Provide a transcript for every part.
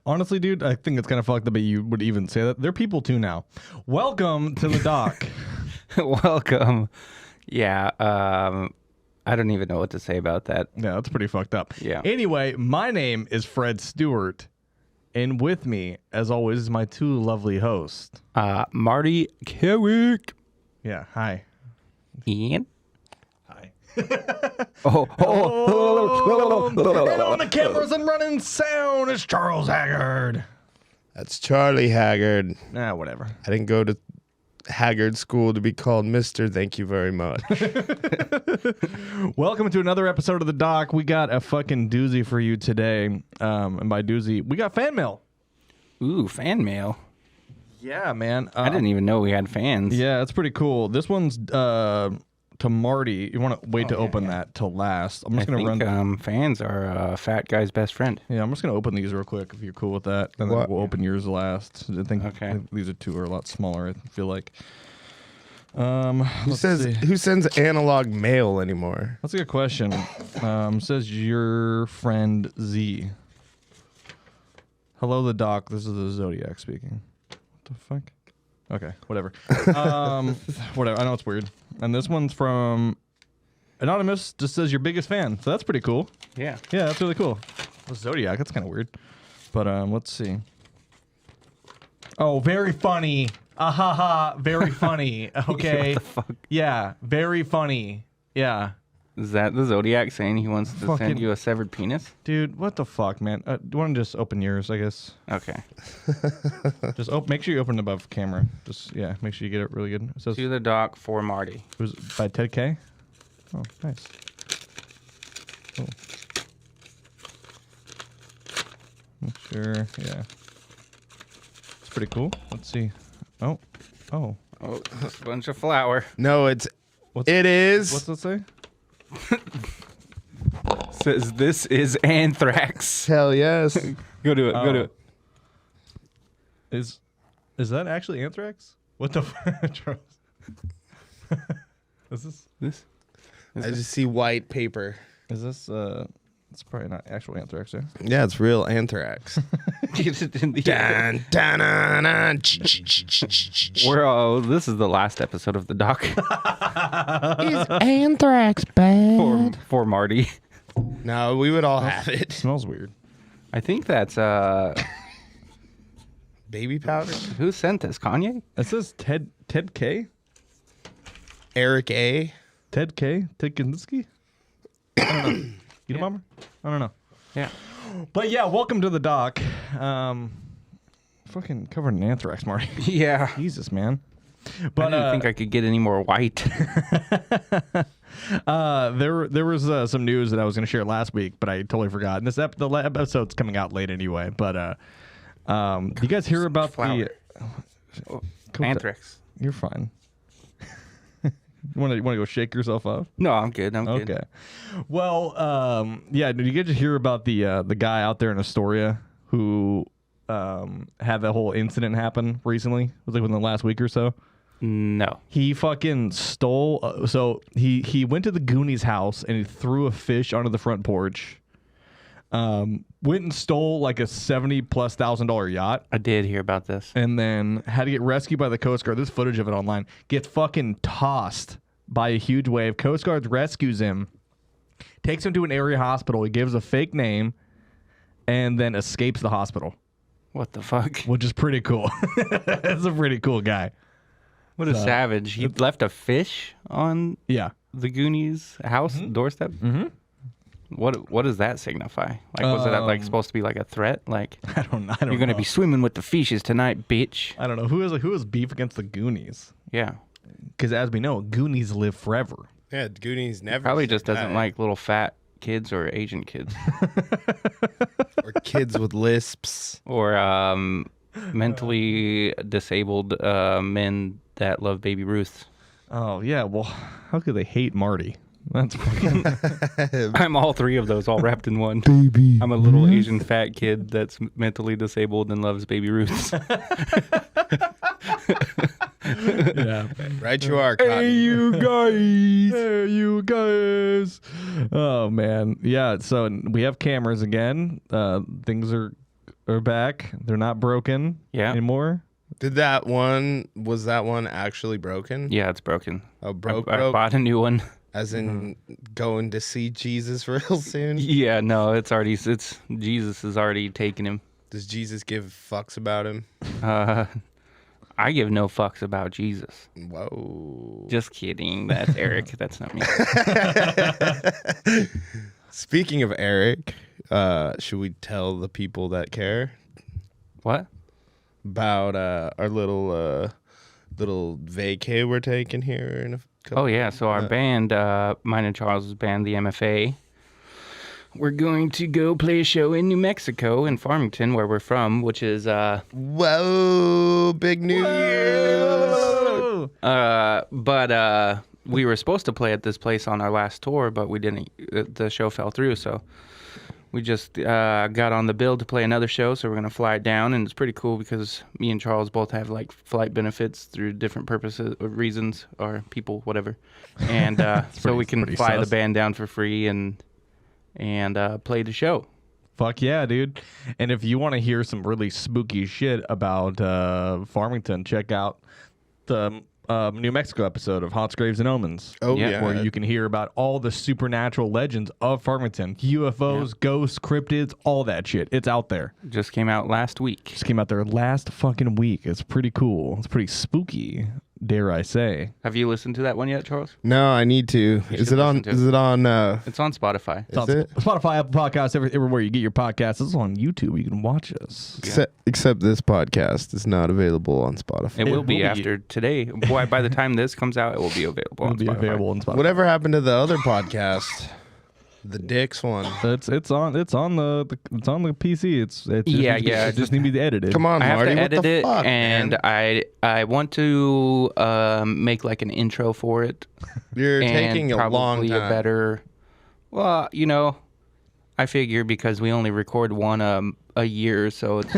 Honestly, dude, I think it's kind of fucked up that you would even say that. They're people too now. Welcome to the doc. Welcome. Yeah, I don't even know what to say about that. Yeah, that's pretty fucked up. Yeah. Anyway, my name is Fred Stewart, and with me, as always, is my two lovely hosts. Marty Kerrick. Yeah, hi. Ian. Hi. And on the cameras and running sound is Charles Haggard. That's Charlie Haggard. Nah, whatever. I didn't go to Haggard school to be called Mr. Thank you very much. Welcome to another episode of The Doc. We got a fucking doozy for you today. And by doozy, we got fan mail. Ooh, fan mail. Yeah, man. I didn't even know we had fans. Yeah, it's pretty cool. This one's to Marty. You want to wait to open that till last. I'm just going to run. Fans are a fat guy's best friend. Yeah, I'm just going to open these real quick if you're cool with that. And then we'll open yours last. I think these two are a lot smaller, I feel like. Who sends analog mail anymore? That's a good question. Says your friend Z. Hello, the doc. This is the Zodiac speaking. What the fuck? Okay, whatever. Whatever. I know it's weird. And this one's from Anonymous. Just says your biggest fan. So that's pretty cool. Yeah. Yeah, that's really cool. The Zodiac. That's kind of weird. But let's see. Oh, very funny. Very funny. Okay. What the fuck? Yeah, very funny. Yeah. Is that the Zodiac saying he wants to send you a severed penis? Dude, what the fuck, man? Do you want to just open yours, I guess? Okay. Just make sure you open it above camera. Just, make sure you get it really good. It says To the doc for Marty. It was by Ted K? Oh, nice. Cool. Make sure, yeah. It's pretty cool. Let's see. Oh, just a bunch of flour. No, it is. What's it say? Says this is anthrax. Hell yes. Go do it. Go do it. Is that actually anthrax? What the fuck, Charles? Is this? I just see white paper. Is this it's probably not actual anthrax, yeah? Yeah, it's real anthrax. Dun, dun, dun, dun. This is the last episode of the doc. Is anthrax bad? for Marty. No, we would all have it. It smells weird. I think that's Baby powder? who sent this? Kanye? It says Ted K? Eric A. Ted K? Ted Kaczynski? I don't know. You the bomber? I don't know. Yeah. But yeah, welcome to the doc. Fucking covered in anthrax, Marty. Yeah. Jesus, man. But I didn't think I could get any more white. there was some news that I was going to share last week, but I totally forgot. And the episode's coming out late anyway. But you guys hear about flour. Anthrax. You're fine. You want to go shake yourself up? No, I'm good. I'm good. Okay. Well, did you guys hear about the guy out there in Astoria who had that whole incident happen recently? It was like within the last week or so. No. He fucking stole. So he went to the Goonies' house and he threw a fish onto the front porch. Went and stole like a $70,000+ yacht. I did hear about this. And then had to get rescued by the Coast Guard. There's footage of it online. Gets fucking tossed by a huge wave. Coast Guard rescues him, takes him to an area hospital. He gives a fake name, and then escapes the hospital. What the fuck? Which is pretty cool. That's a pretty cool guy. What a savage. He left a fish on the Goonies' house doorstep? Mm-hmm. What does that signify? Like, was it like supposed to be like a threat? Like, I don't know. You're going to be swimming with the fishes tonight, bitch. I don't know. Who has beef against the Goonies? Yeah. Because as we know, Goonies live forever. Yeah, Goonies never. Probably just doesn't like little fat kids or Asian kids. Or kids with lisps. Or mentally disabled men that love Baby Ruth. Oh, yeah. Well, how could they hate Marty? That's fucking... I'm all three of those all wrapped in one. Baby I'm a little Asian fat kid that's mentally disabled and loves Baby Ruths. Yeah. Right you are, Cotton. Hey, you guys. Hey, you guys. Oh, man. Yeah, so we have cameras again. Things are are back. They're not broken anymore. Was that one actually broken? Yeah, it's broken. Oh, I broke? bought a new one. As in going to see Jesus real soon? Yeah, no, it's Jesus has already taken him. Does Jesus give fucks about him? I give no fucks about Jesus. Whoa. Just kidding. That's Eric. That's not me. Speaking of Eric, should we tell the people that care? What? About our little vacay we're taking here in a couple. Oh, yeah. So our band, mine and Charles' band, the MFA, we're going to go play a show in New Mexico, in Farmington, where we're from, which is... Whoa, big news! But we were supposed to play at this place on our last tour, but we didn't. The show fell through, so we just got on the bill to play another show, so we're going to fly it down, and it's pretty cool because me and Charles both have, like, flight benefits through different purposes, or reasons, or people, whatever. And so we can fly the band down for free and play the show. Fuck yeah, dude. And if you want to hear some really spooky shit about Farmington, check out the New Mexico episode of Haunts, Graves, and Omens. Oh, yeah. Where you can hear about all the supernatural legends of Farmington. UFOs, ghosts, cryptids, all that shit. It's out there. Just came out last week. Just came out there last fucking week. It's pretty cool. It's pretty spooky, dare I say. Have you listened to that one yet, Charles? No, I need to. Is it on? It's on Spotify. Is it? Spotify, Apple Podcasts, everywhere you get your podcasts. It's on YouTube. You can watch us. Except this podcast is not available on Spotify. It will be after today. Boy, by the time this comes out, it will be available on Spotify. Whatever happened to the other podcast? The Dicks one. It's on the PC. It just need to be edited. Come on, Marty. I have to edit it, fuck, and man? I want to make like an intro for it. You're taking a long time. Better. Well, I figure because we only record one a year, so it's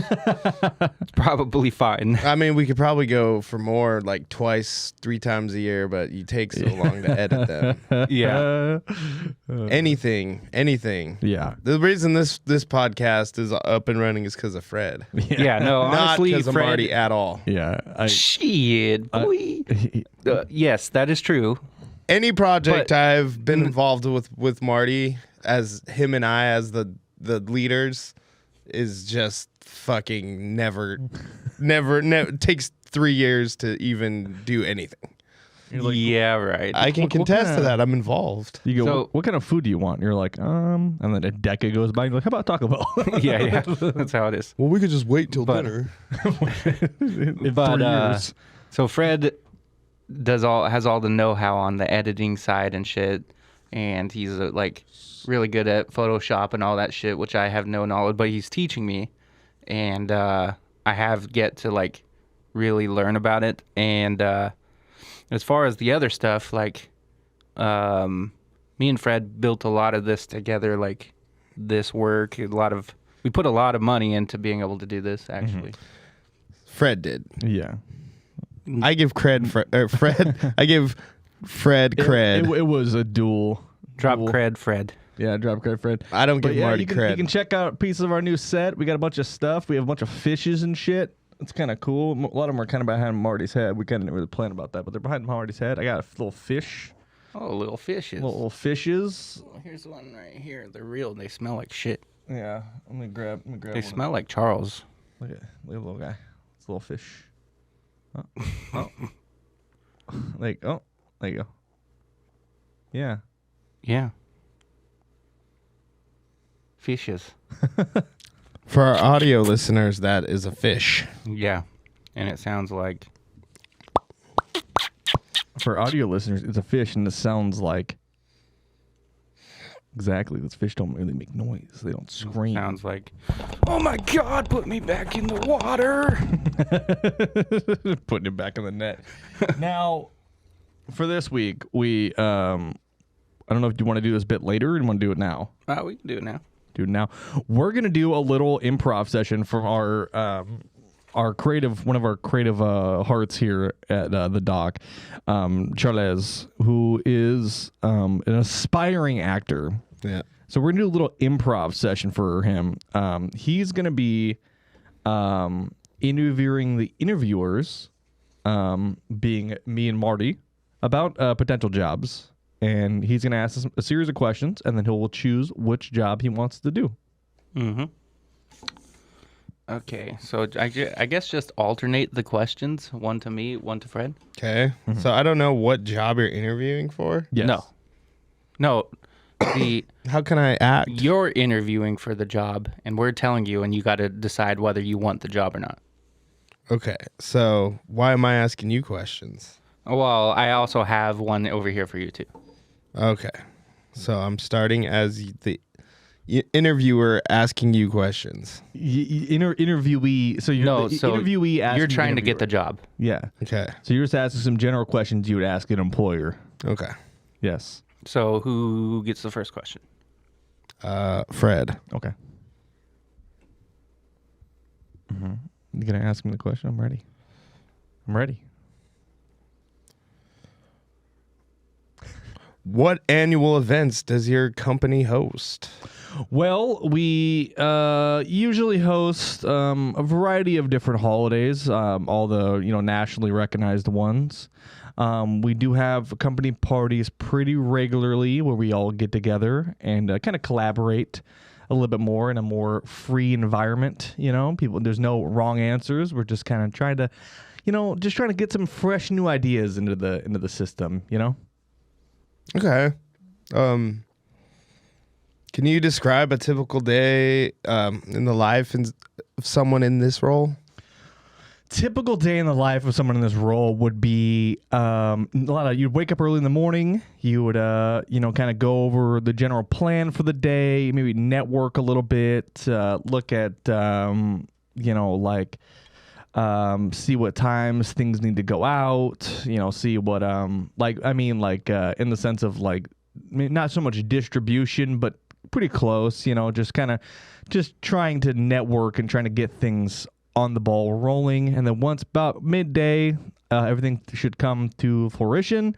probably fine. I mean, we could probably go for more, like twice, 3 times a year, but you take so long to edit them. Yeah. Anything. Yeah. The reason this podcast is up and running is because of Fred. Yeah, no, honestly, not because of Fred, Marty at all. Yeah. Shit, boy. Yes, that is true. Any project I've been involved with Marty, as him and I as the leaders, is just fucking never takes 3 years to even do anything. Like, yeah, right. I can contest to that. I'm involved. You go, so, what kind of food do you want? And you're like, and then a decade goes by and you're like, how about Taco Bell? yeah. That's how it is. Well, we could just wait till dinner. In 3 years. So Fred has all the know-how on the editing side and shit. And he's like really good at Photoshop and all that shit, which I have no knowledge, but he's teaching me, and I have yet to like really learn about it. And as far as the other stuff, like me and Fred built a lot of this together, like this work. We put a lot of money into being able to do this. Actually, Fred did. Yeah, I give Fred. I give Fred cred. It was a dual. Cred, Fred. Yeah, drop cred, Fred. I don't give Marty cred. You can check out pieces of our new set. We got a bunch of stuff. We have a bunch of fishes and shit. It's kind of cool. A lot of them are kind of behind Marty's head. We kind of didn't really plan about that, but they're behind Marty's head. I got a little fish. Oh, little fishes. Little fishes. Well, here's one right here. They're real. They smell like shit. Yeah, I'm gonna grab. They one. smell like Charles. Look at the little guy. It's a little fish. Oh. There you go. Yeah. Yeah. Fishes. For our audio listeners, that is a fish. Yeah. And it sounds like... For audio listeners, it's a fish, and it sounds like... Exactly. Those fish don't really make noise. They don't scream. It sounds like, oh my God, put me back in the water. Putting it back in the net. Now, for this week, we... I don't know if you want to do this bit later or you want to do it now. We can do it now. We're going to do a little improv session from our creative, one of our creative hearts here at the dock, Charles, who is an aspiring actor. Yeah. So we're going to do a little improv session for him. He's going to be interviewing the interviewers, being me and Marty, about potential jobs. And he's going to ask us a series of questions, and then he will choose which job he wants to do. Mm-hmm. Okay, so I guess just alternate the questions, one to me, one to Fred. Okay. So I don't know what job you're interviewing for. Yes. No. How can I act? You're interviewing for the job, and we're telling you, and you got to decide whether you want the job or not. Okay. So why am I asking you questions? Well, I also have one over here for you too. Okay. So I'm starting as the interviewer asking you questions. Interviewee. So you're the interviewee asking you're trying to the get the interviewer. job. Yeah. Okay. So you're just asking some general questions you would ask an employer. Okay. Yes. So who gets the first question? Fred. Okay. You gonna ask him the question? I'm ready. What annual events does your company host? Well, we usually host a variety of different holidays, all the nationally recognized ones. We do have company parties pretty regularly where we all get together and kind of collaborate a little bit more in a more free environment. People, there's no wrong answers. We're just kind of trying to, get some fresh new ideas into the system. Okay. Can you describe a typical day in the life of someone in this role? Typical day in the life of someone in this role would be you'd wake up early in the morning. You would kind of go over the general plan for the day, maybe network a little bit, look at see what times things need to go out, see what in the sense of not so much distribution, but pretty close, just trying to network and trying to get things on the ball rolling. And then once about midday, everything should come to fruition.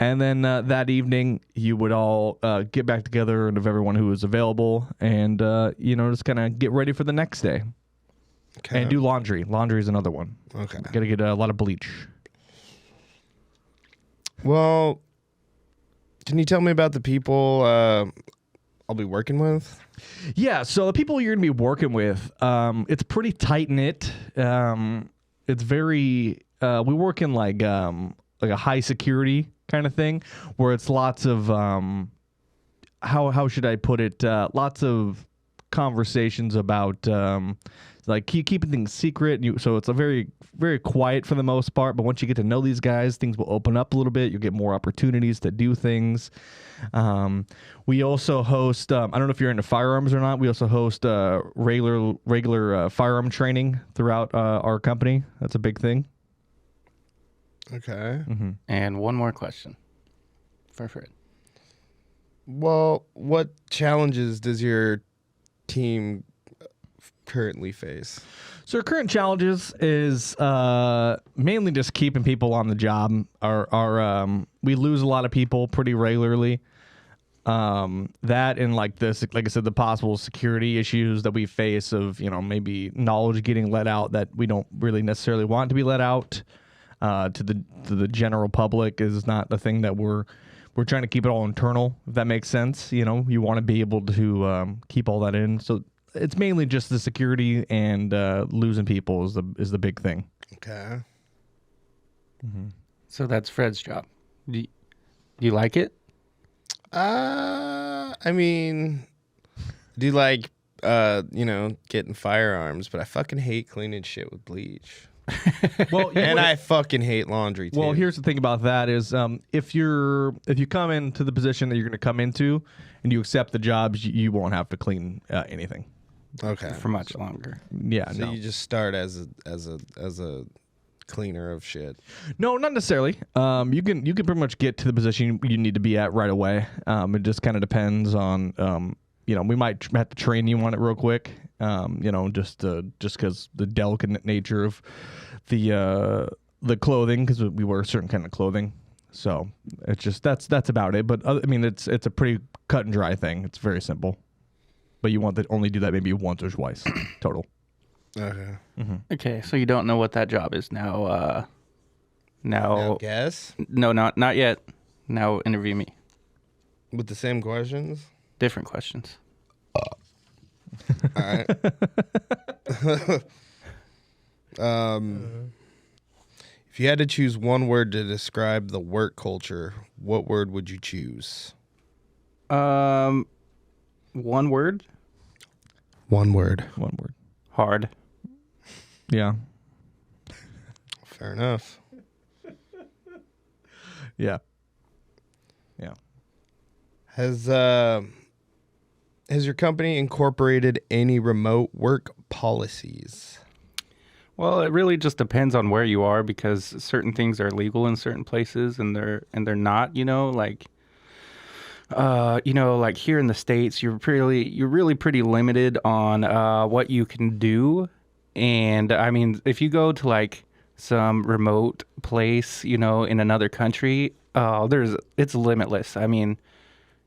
And then that evening, you would all get back together and of everyone who is available and, just kind of get ready for the next day. Okay. And do laundry. Laundry is another one. Okay. Got to get a lot of bleach. Well, can you tell me about the people I'll be working with? Yeah, so the people you're going to be working with, it's pretty tight-knit. It's very... we work in like a high security kind of thing where it's lots of... how should I put it? Lots of conversations about... keeping things secret. So it's a very, very quiet for the most part. But once you get to know these guys, things will open up a little bit. You'll get more opportunities to do things. We also host, I don't know if you're into firearms or not. We also host regular firearm training throughout our company. That's a big thing. Okay. Mm-hmm. And one more question for Fred. Well, what challenges does your team currently face? So our current challenges is mainly just keeping people on the job. We lose a lot of people pretty regularly. That and like I said, the possible security issues that we face of maybe knowledge getting let out that we don't really necessarily want to be let out to the general public is not a thing that we're trying to keep it all internal. If that makes sense, you want to be able to keep all that in. So it's mainly just the security and losing people is the big thing. Okay. Mm-hmm. So that's Fred's job. Do you like it? I mean, do you like getting firearms, but I fucking hate cleaning shit with bleach. Well, and I fucking hate laundry too. Well, here's the thing about that is if you come into the position that you're going to come into and you accept the jobs, you won't have to clean anything. Okay. For much longer. Yeah. So you just start as a cleaner of shit. No, not necessarily. You can pretty much get to the position you need to be at right away. It just kind of depends on we might have to train you on it real quick. Just because the delicate nature of the clothing, because we wear a certain kind of clothing. So it's just that's about it. But it's a pretty cut and dry thing. It's very simple. But you want to only do that maybe once or twice total. Okay. Okay, so you don't know what that job is now. Now guess No, not yet. Now interview me. with the same questions. Different questions. All right. If you had to choose one word to describe the work culture, what word would you choose? One word. One word. One word. Hard. Yeah. Fair enough. Yeah. Yeah. Has your company incorporated any remote work policies? Well, it really just depends on where you are because certain things are legal in certain places and they're not, like like here in the States, you're really pretty limited on what you can do. And I mean, if you go to like some remote place, in another country, it's limitless. I mean,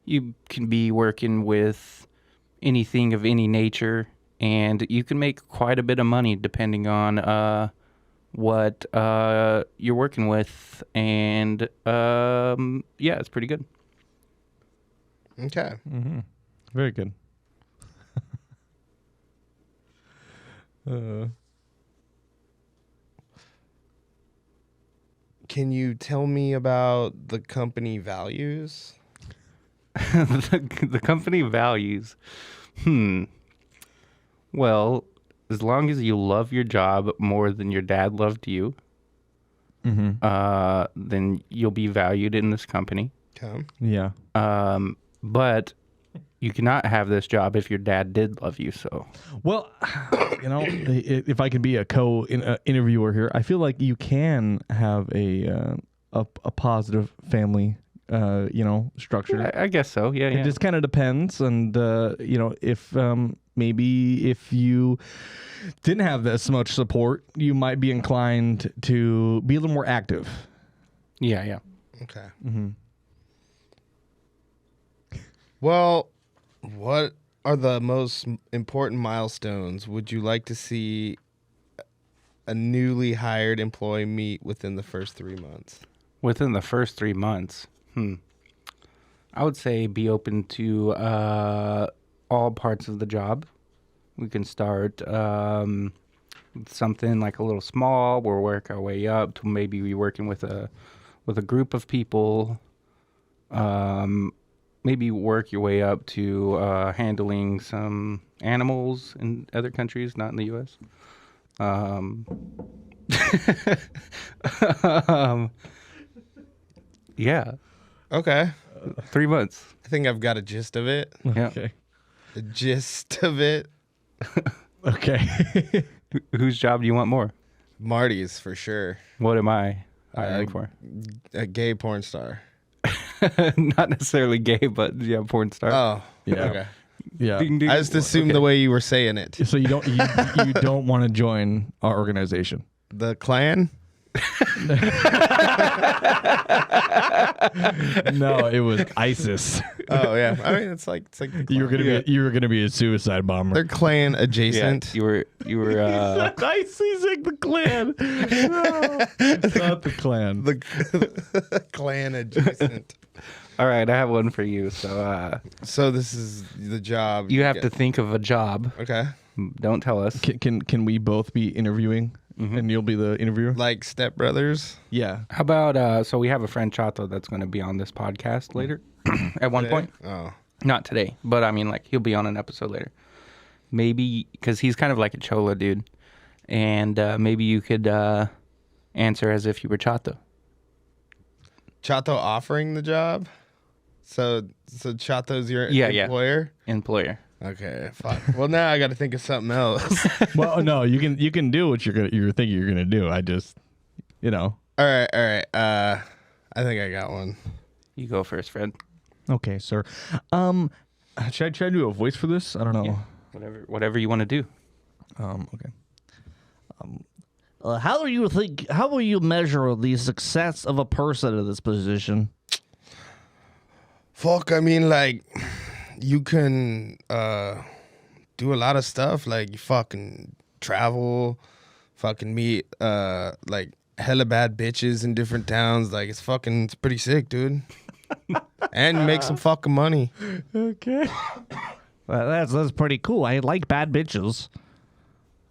you can be working with anything of any nature, and you can make quite a bit of money depending on what you're working with. And it's pretty good. Okay. Mm-hmm. Very good. Can you tell me about the company values? The company values. Well, as long as you love your job more than your dad loved you, then you'll be valued in this company. Okay. Yeah. But you cannot have this job if your dad did love you. So, Well, if I can be a interviewer here, I feel like you can have a positive family, structure. I guess so. Yeah, It just kind of depends, and if maybe if you didn't have this much support, you might be inclined to be a little more active. Yeah. Okay. Mm-hmm. Well, what are the most important milestones would you like to see a newly hired employee meet within the first 3 months? Within the first 3 months, I would say be open to all parts of the job. We can start with something like a little small. We'll work our way up to maybe be working with a group of people. Maybe work your way up to handling some animals in other countries, not in the U.S. Yeah. Okay. 3 months. I think I've got a gist of it. Yeah. Okay. The gist of it. Okay. Whose job do you want more? Marty's for sure. What am I hiring for? A gay porn star. Not necessarily gay, but yeah, porn star. Oh. Yeah. Okay. Yeah. Ding, ding. I just assumed the way you were saying it. So you don't want to join our organization. The clan? No, it was ISIS. Oh yeah. I mean it's like the You were clan. gonna be a suicide bomber. They're clan Yeah, adjacent. you were ISIS like the Klan. No, it's not the Klan. The clan adjacent. all right. I have one for you. So So this is the job. you have get. to think of a job. Okay. Don't tell us. Can we both be interviewing, and you'll be the interviewer? Like Step Brothers. Yeah. How about so we have a friend Chato that's going to be on this podcast later at one point. Oh. Not today, but I mean, like, he'll be on an episode later. Maybe because he's kind of like a chola dude, and maybe you could answer as if you were Chato. Chato offering the job. So Chato's your Yeah. employer. Employer. Okay, fuck. Well, now I got to think of something else. Well, no, you can do what you're thinking you're gonna do. I just, All right. I think I got one. You go first, Fred. Okay, sir. Should I try to do a voice for this? I don't know. Yeah. Whatever you want to do. Okay. How will you measure the success of a person in this position? Fuck, I mean, like, you can do a lot of stuff. Like, you fucking travel, fucking meet like hella bad bitches in different towns. Like it's pretty sick, dude. And make some fucking money. Okay. Well, that's pretty cool. I like bad bitches.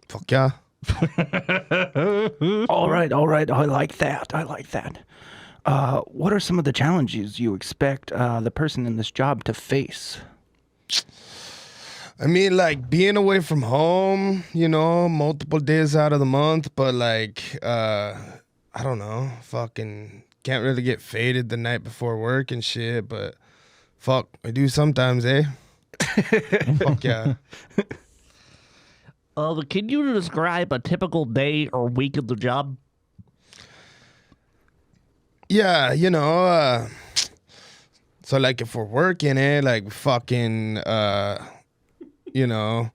Fuck yeah. All right. I like that. What are some of the challenges you expect the person in this job to face? I mean, like being away from home, you know, multiple days out of the month, but like, I don't know, fucking can't really get faded the night before work and shit, but fuck, I do sometimes, eh? Fuck yeah. Can you describe a typical day or week of the job? Yeah, you know, so like if we're working it, like fucking, you know,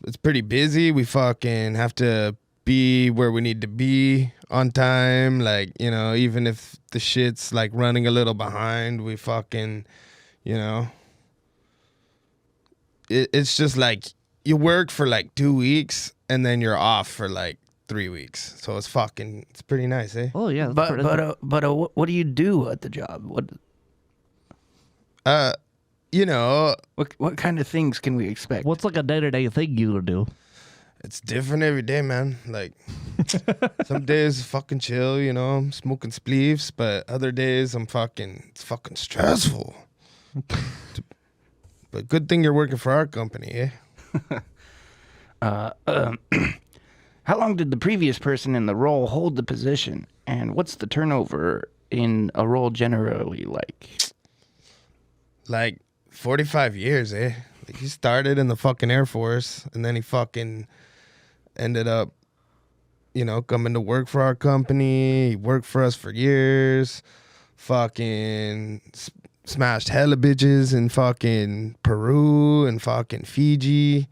it's pretty busy. We fucking have to be where we need to be on time. Like, you know, even if the shit's like running a little behind, we fucking, you know, it's just like you work for like 2 weeks and then you're off for like 3 weeks. So it's pretty nice, eh? Oh yeah, But what do you do at the job? You know, What kind of things can we expect? what's like a day-to-day thing you would do? it's different every day, man. Like some days fucking chill, you know, I'm smoking spleefs, but other days it's fucking stressful. But good thing you're working for our company, eh? How long did the previous person in the role hold the position, and what's the turnover in a role generally like? Like 45 years, eh? Like he started in the fucking Air Force and then he fucking ended up, you know, coming to work for our company. He worked for us for years. Fucking smashed hella bitches in fucking Peru and fucking Fiji.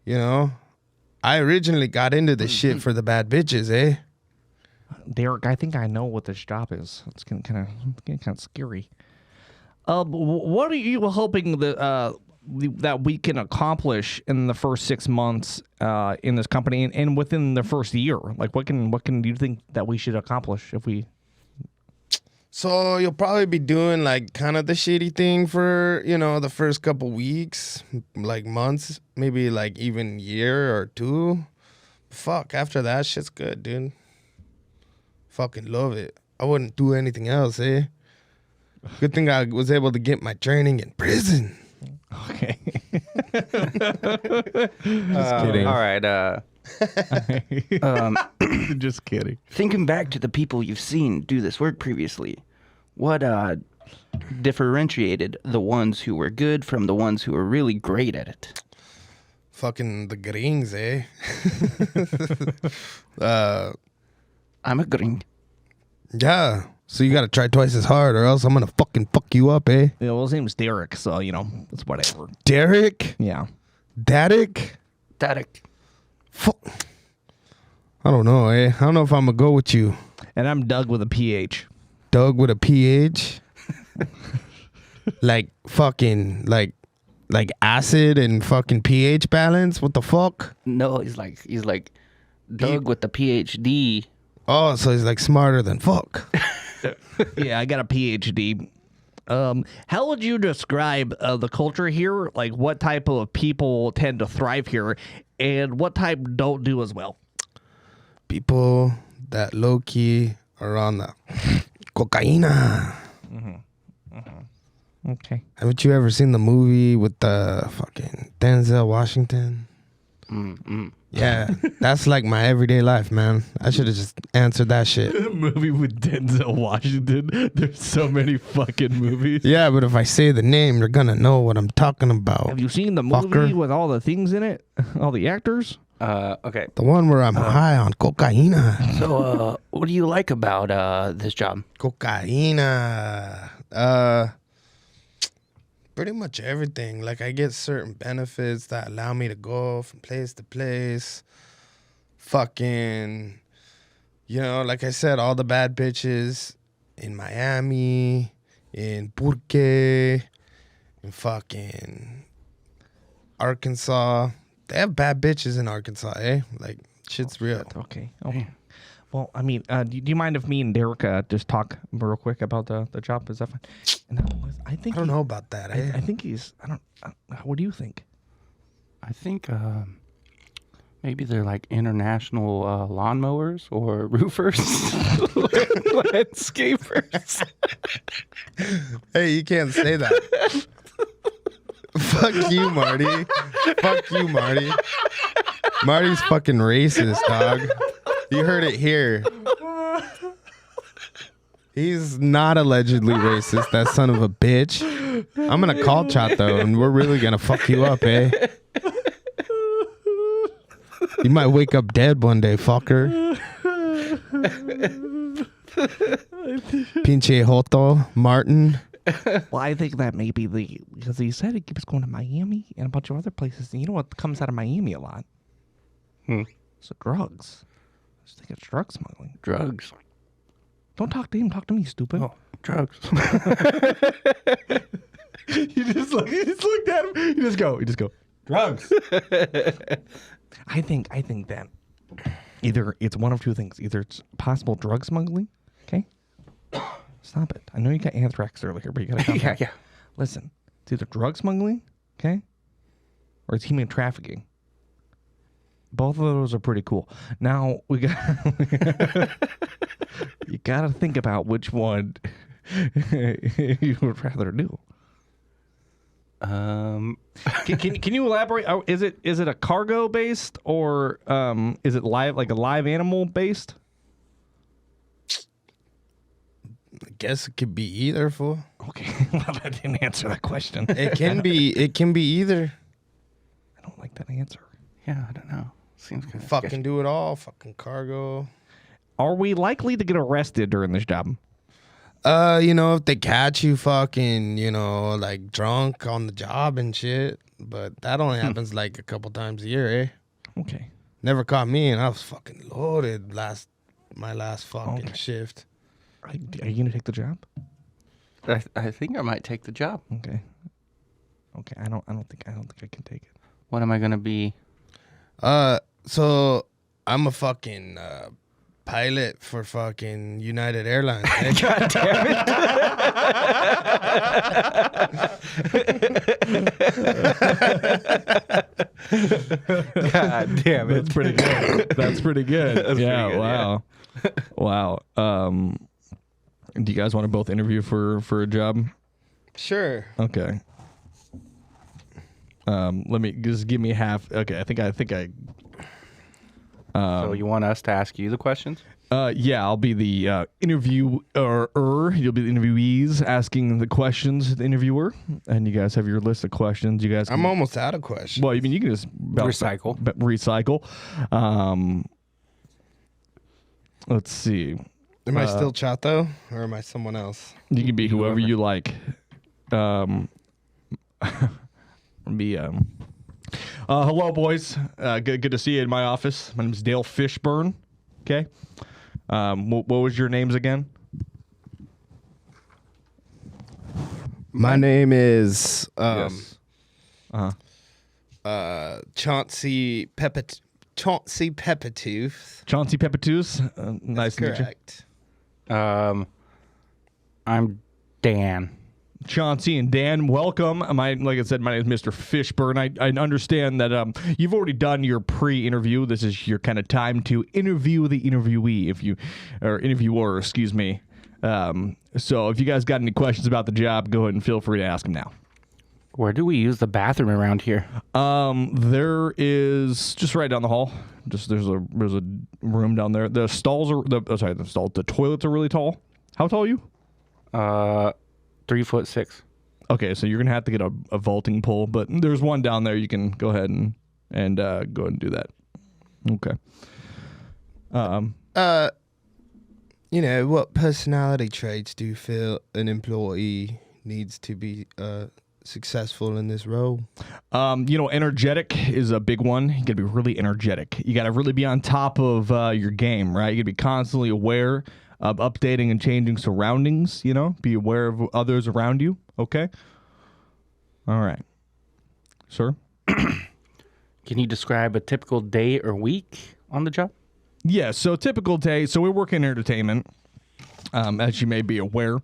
You know? I originally got into this shit for the bad bitches, eh? Derek, I think I know what this job is. It's getting kind of scary. What are you hoping that we can accomplish in the first 6 months in this company and within the first year? Like, what can you think that we should accomplish if we? So you'll probably be doing like kind of the shitty thing for, you know, the first couple weeks, like months, maybe like even year or two. Fuck, after that, shit's good, dude. Fucking love it. I wouldn't do anything else, eh? Good thing I was able to get my training in prison. Okay. kidding. All right. Just kidding. Thinking back to the people you've seen do this work previously, what differentiated the ones who were good from the ones who were really great at it? Fucking the gringos, eh? I'm agreeing. Yeah. So you gotta try twice as hard or else I'm gonna fucking fuck you up, eh? Yeah, well, his name's Derek, so you know it's whatever. Derek? Yeah. Derek? Derek. Fuck. I don't know, eh? I don't know if I'm gonna go with you. And I'm Doug with a PH. Doug with a PH? Like fucking like acid and fucking pH balance? What the fuck? No, he's like Doug with the PhD. Oh, so he's like smarter than fuck. Yeah, I got a PhD. How would you describe the culture here? Like, what type of people tend to thrive here, and what type don't do as well? People that low key are on the cocaina. Okay. Haven't you ever seen the movie with the fucking Denzel Washington? Yeah, that's like my everyday life, man. I should have just answered that shit. The movie with Denzel Washington. There's so many fucking movies. Yeah, but if I say the name, you're gonna know what I'm talking about. Have you seen the movie Fucker. with all the things in it? All the actors? Okay. The one where I'm high on cocaina. So, what do you like about this job? Cocaina. Pretty much everything. Like I get certain benefits that allow me to go from place to place. Fucking, you know, like I said, all the bad bitches in Miami, in Purque, in fucking Arkansas. They have bad bitches in Arkansas, eh? Like, shit's real. Okay. Well, I mean, do you mind if me and Derek just talk real quick about the job? Is that fine? No, I think I don't know about that, eh? I think he's. I don't. What do you think? I think maybe they're like international lawnmowers or roofers, landscapers. Hey, you can't say that. Fuck you, Marty. Fuck you, Marty. Marty's fucking racist, dog. You heard it here. He's not allegedly racist, that son of a bitch. I'm gonna call Chato and we're really gonna fuck you up, eh? You might wake up dead one day, fucker. Pinche Joto, Martin. Well, I think that maybe because he said he keeps going to Miami and a bunch of other places. And you know what comes out of Miami a lot? So drugs. I just think it's drug smuggling. Drugs. Don't talk to him. Talk to me, stupid. Oh, drugs. You just looked at him. You just go. Drugs. I think that either it's one of two things. Either it's possible drug smuggling. Okay. Stop it. I know you got anthrax earlier, but you got to yeah. Listen, it's either drug smuggling, okay, or it's human trafficking. Both of those are pretty cool. Now we got you got to think about which one you would rather do. Can you elaborate? Is it a cargo based or is it live, like a live animal based? I guess it could be either, fool. Okay, well that didn't answer that question. It can be either. I don't like that answer. Yeah, I don't know. Seems kind of Fucking do it all. Fucking cargo. Are we likely to get arrested during this job? If they catch you fucking, like drunk on the job and shit. But that only happens like a couple times a year, eh? Okay. Never caught me, and I was fucking loaded my last fucking shift. Are you gonna take the job? I think I might take the job. Okay. I don't think I can take it. What am I gonna be? So I'm a fucking pilot for fucking United Airlines. Eh? God damn it! God damn it! That's pretty good. That's pretty good. Yeah. pretty good, Wow. Wow. Do you guys want to both interview for a job? Sure. Okay. Let me just give me half. Okay. I think I. So you want us to ask you the questions? Yeah, I'll be the interviewer. You'll be the interviewees asking the questions to the interviewer, and you guys have your list of questions. You guys. I'm almost out of questions. Well, I mean, you can just Recycle. Recycle. Let's see. Am I still Chato or am I someone else? You can be whoever you like. Hello, boys. Good to see you in my office. My name is Dale Fishburne. Okay. What was your names again? My name is Yes. Chauncey Peppertooth. Chauncey Peppertooth. Nice to meet you. Correct. I'm Dan. Chauncey and Dan, welcome. Like I said, my name is Mr. Fishburne. I understand that you've already done your pre-interview. This is your kind of time to interview the interviewee, interviewer, excuse me. So if you guys got any questions about the job, go ahead and feel free to ask them now. Where do we use the bathroom around here? There is just right down the hall. There's a room down there. The stalls are the toilets are really tall. How tall are you? 3'6". Okay, so you're gonna have to get a vaulting pole, but there's one down there. You can go ahead and go ahead and do that. Okay. What personality traits do you feel an employee needs to be successful in this role? Energetic is a big one. You gotta be really energetic. You gotta really be on top of your game, right? You gotta be constantly aware of updating and changing surroundings, be aware of others around you. Okay. All right. Sir? Can you describe a typical day or week on the job? Yeah, so typical day. So we work in entertainment, as you may be aware.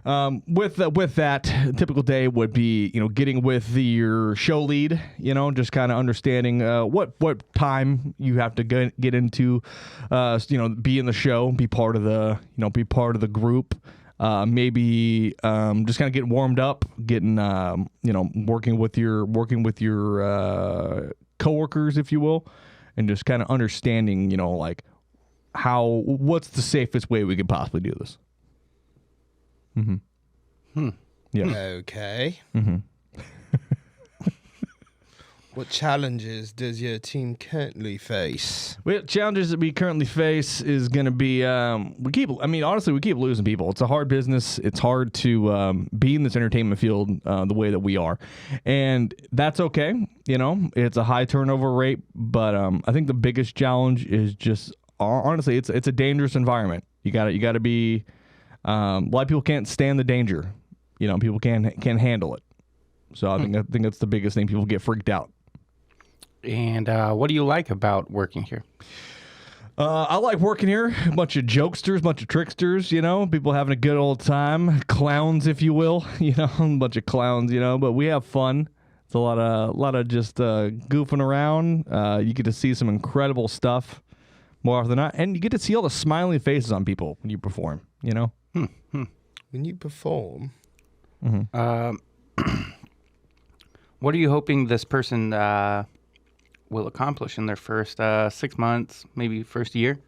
With that, typical day would be, getting with your show lead, just kind of understanding what time you have to get into, be in the show, be part of the group. Maybe just kind of getting warmed up, getting working with your coworkers, if you will, and just kind of understanding, like what's the safest way we could possibly do this. Yeah. Okay. What challenges does your team currently face? Well, challenges that we currently face is going to be we keep losing people. It's a hard business. It's hard to be in this entertainment field the way that we are, and that's okay. It's a high turnover rate, but I think the biggest challenge is just honestly, it's a dangerous environment. You got to be. A lot of people can't stand the danger. People can't handle it. So I think that's the biggest thing. People get freaked out. And what do you like about working here? I like working here. A bunch of jokesters, a bunch of tricksters, people having a good old time. Clowns, if you will, a bunch of clowns, but we have fun. It's a lot of just goofing around. You get to see some incredible stuff more often than not. And you get to see all the smiling faces on people when you perform, When you perform, what are you hoping this person will accomplish in their first 6 months, maybe first year?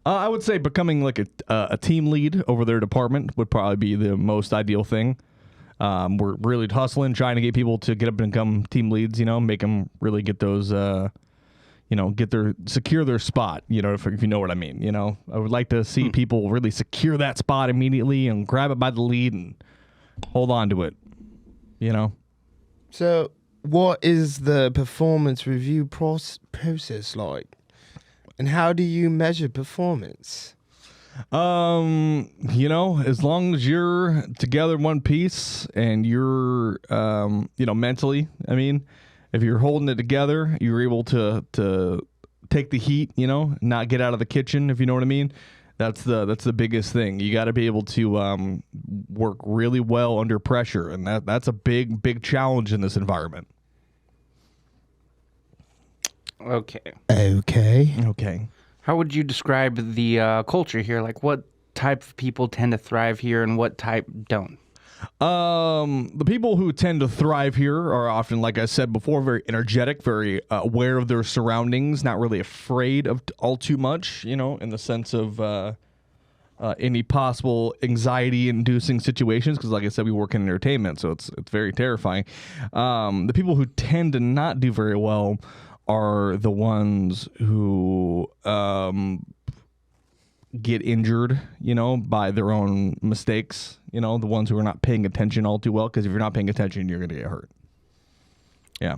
I would say becoming like a team lead over their department would probably be the most ideal thing. We're really hustling, trying to get people to get up and become team leads, make them really get those, secure their spot, if you know what I mean. I would like to see people really secure that spot immediately and grab it by the lead and hold on to it, So, what is the performance review process like? And how do you measure performance? As long as you're together in one piece and you're, mentally, if you're holding it together, you're able to take the heat, not get out of the kitchen, if you know what I mean. That's the biggest thing. You got to be able to work really well under pressure, and that's a big challenge in this environment. Okay. How would you describe the culture here? Like, what type of people tend to thrive here and what type don't? The people who tend to thrive here are often, like I said before, very energetic, very aware of their surroundings, not really afraid of all too much, in the sense of any possible anxiety-inducing situations. Because, like I said, we work in entertainment, so it's very terrifying. The people who tend to not do very well are the ones who get injured, by their own mistakes, the ones who are not paying attention all too well, because if you're not paying attention, you're going to get hurt. Yeah.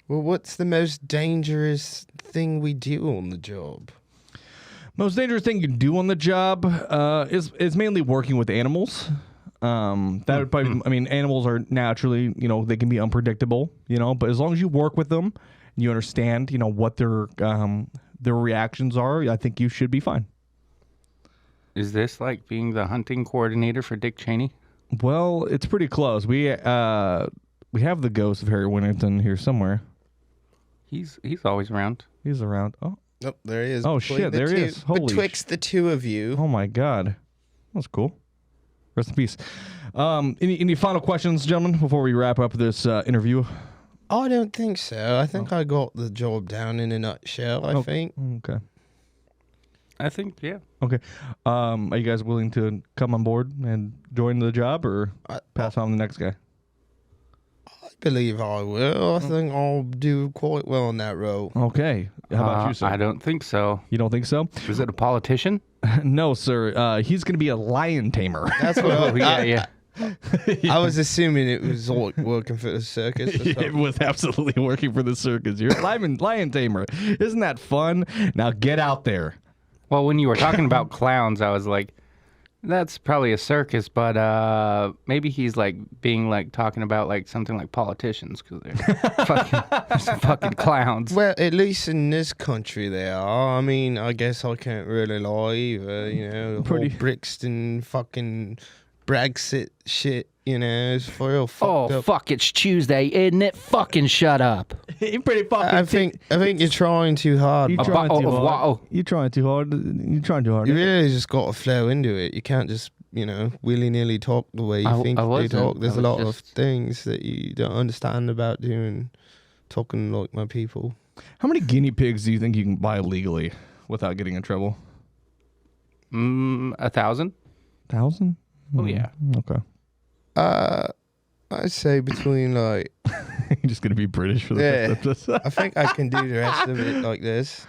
Well, what's the most dangerous thing we do on the job? Most dangerous thing you do on the job is mainly working with animals. That would probably, animals are naturally, they can be unpredictable, but as long as you work with them, and you understand, what their reactions are, I think you should be fine. Is this like being the hunting coordinator for Dick Cheney? Well, it's pretty close. We have the ghost of Harry Winnington here somewhere. He's always around. He's around. Oh, Nope, there he is. Oh, shit, there he is. Holy Betwixt the two of you. Oh my God, that's cool. Rest in peace. Any final questions, gentlemen, before we wrap up this interview? I don't think so. I think I got the job down in a nutshell, I think. Okay. I think, yeah. Okay. Are you guys willing to come on board and join the job, or pass on to the next guy? I believe I will. I think I'll do quite well in that role. Okay. How about you, sir? I don't think so. You don't think so? Is it a politician? No, sir. He's going to be a lion tamer. That's what Yeah. I was assuming it was like working for the circus. Or It something. was absolutely working for the circus. You're a lion tamer. Isn't that fun? Now get out there. Well, when you were talking about clowns, I was like, That's probably a circus, but maybe he's like being like talking about like something like politicians because they're fucking clowns. Well, at least in this country they are. I mean, I guess I can't really lie either. You know, the Pretty- whole Brixton fucking Brexit shit. You know, it's for real fucked Oh up. fuck! It's Tuesday, isn't it? Fucking shut up. You're pretty fucking. I think you're trying too hard. You're man. trying bottle too of hard. water. You're trying too hard. You're trying too hard. You really just got to flow into it. You can't just, willy nilly talk the way you think I they wasn't. talk. There's I a was lot of just- things that you don't understand about doing, talking like my people. How many guinea pigs do you think you can buy legally without getting in trouble? 1,000. 1,000? Oh yeah. Okay. I'd say between like, You're just gonna be British for the Yeah. first episode. I think I can do the rest of it like this,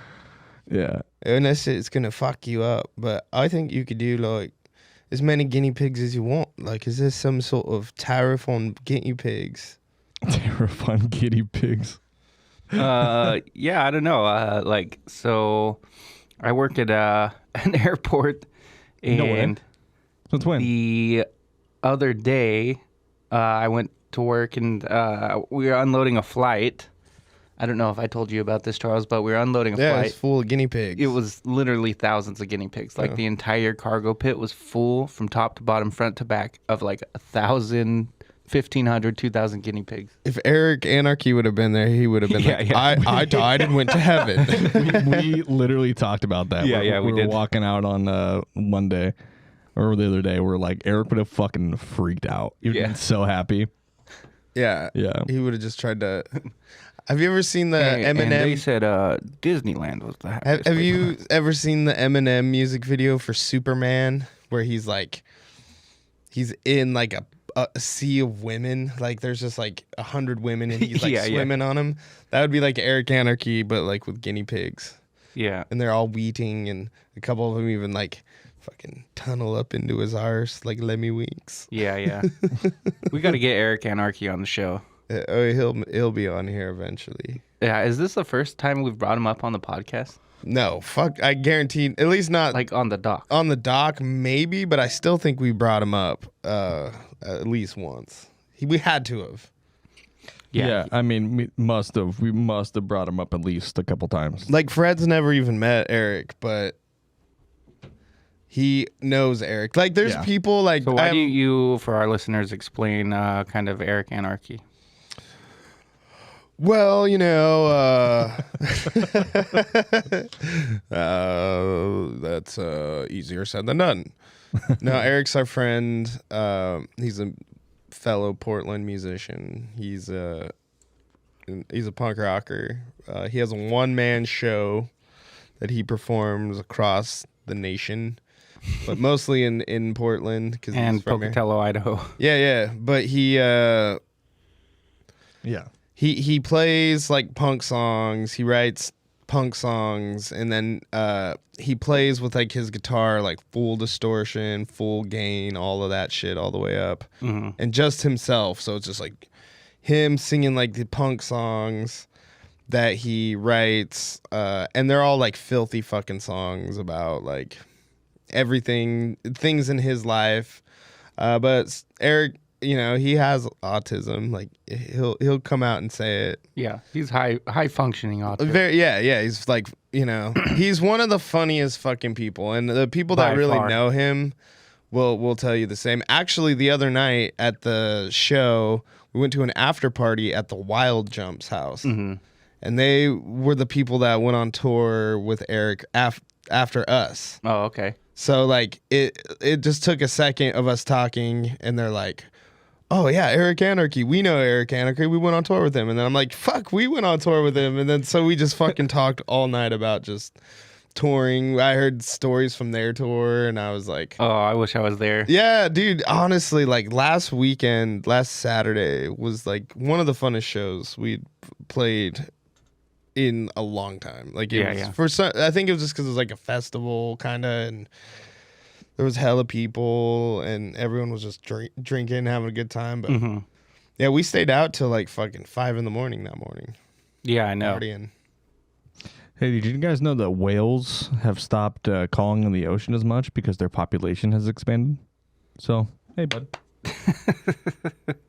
Yeah. unless it's gonna fuck you up. But I think you could do like as many guinea pigs as you want. Like, is there some sort of tariff on guinea pigs? Terrifying guinea pigs. Yeah, I don't know. So I work at an airport, No way. and Since when? the other day I went to work and we were unloading a flight. I don't know if I told you about this, Charles, but we were unloading a Yeah, flight. it's full of guinea pigs. It was literally thousands of guinea pigs. Like the entire cargo pit was full from top to bottom, front to back of like 1,000, 1,500, 2,000 guinea pigs. If Eric Anarchy would have been there, he would have been Yeah, like, yeah. I died and went to heaven. we literally talked about that. Yeah, we we were did. walking out on Monday or the other day. We're like, Eric would have fucking freaked out. You'd Yeah. been so happy. Yeah. Yeah. He would have just tried to. Have you ever seen the And they Eminem? said Disneyland was the happiest Have place you on earth. ever seen the Eminem music video for Superman where he's in like a sea of women? Like there's just like 100 women and he's like Yeah, yeah. swimming on them. That would be like Eric Anarchy, but like with guinea pigs. Yeah. And they're all weeting, and a couple of them even like fucking tunnel up into his arse like Lemmy Winks. Yeah, yeah. We got to get Eric Anarchy on the show. He'll be on here eventually. Yeah, is this the first time we've brought him up on the podcast? No, fuck. I guarantee, at least not Like on the dock. on the dock, maybe, but I still think we brought him up at least once. We had to have. Yeah. I mean, we must have brought him up at least a couple times. Like Fred's never even met Eric, but he knows Eric. Like there's Yeah. people like So why I'm- do you, for our listeners, explain kind of Eric Anarchy? Well, that's easier said than done. No, Eric's our friend. He's a fellow Portland musician. He's a punk rocker. He has a one-man show that he performs across the nation, but mostly in Portland because And he's from here. Pocatello, Idaho. Yeah. But Yeah. He plays like punk songs. He writes punk songs, and then he plays with like his guitar, like full distortion, full gain, all of that shit, all the way up, and just himself. So it's just like him singing like the punk songs that he writes, and they're all like filthy fucking songs about like everything, things in his life. But Eric, he has autism. Like he'll come out and say it. Yeah, he's high functioning autism. Very, yeah. He's like, he's one of the funniest fucking people, and the people that By really far. know him will tell you the same. Actually, the other night at the show, we went to an after party at the Wild Jumps house, and they were the people that went on tour with Eric after us. Oh, okay. So like it just took a second of us talking, and they're like, "Oh yeah, Eric Anarchy. We know Eric Anarchy. We went on tour with him." And then I'm like, "Fuck, we went on tour with him." And then so we just fucking talked all night about just touring. I heard stories from their tour, and I was like, Oh, I wish I was there. "Yeah, dude. Honestly, like last Saturday was like one of the funnest shows we'd played in a long time. Like it was for some, I think it was just because it was like a festival kind of, and there was hella people, and everyone was just drinking, having a good time. But yeah, we stayed out till like fucking 5 a.m. that morning, Yeah, I know. partying. Hey, did you guys know that whales have stopped calling in the ocean as much because their population has expanded? So, hey, bud.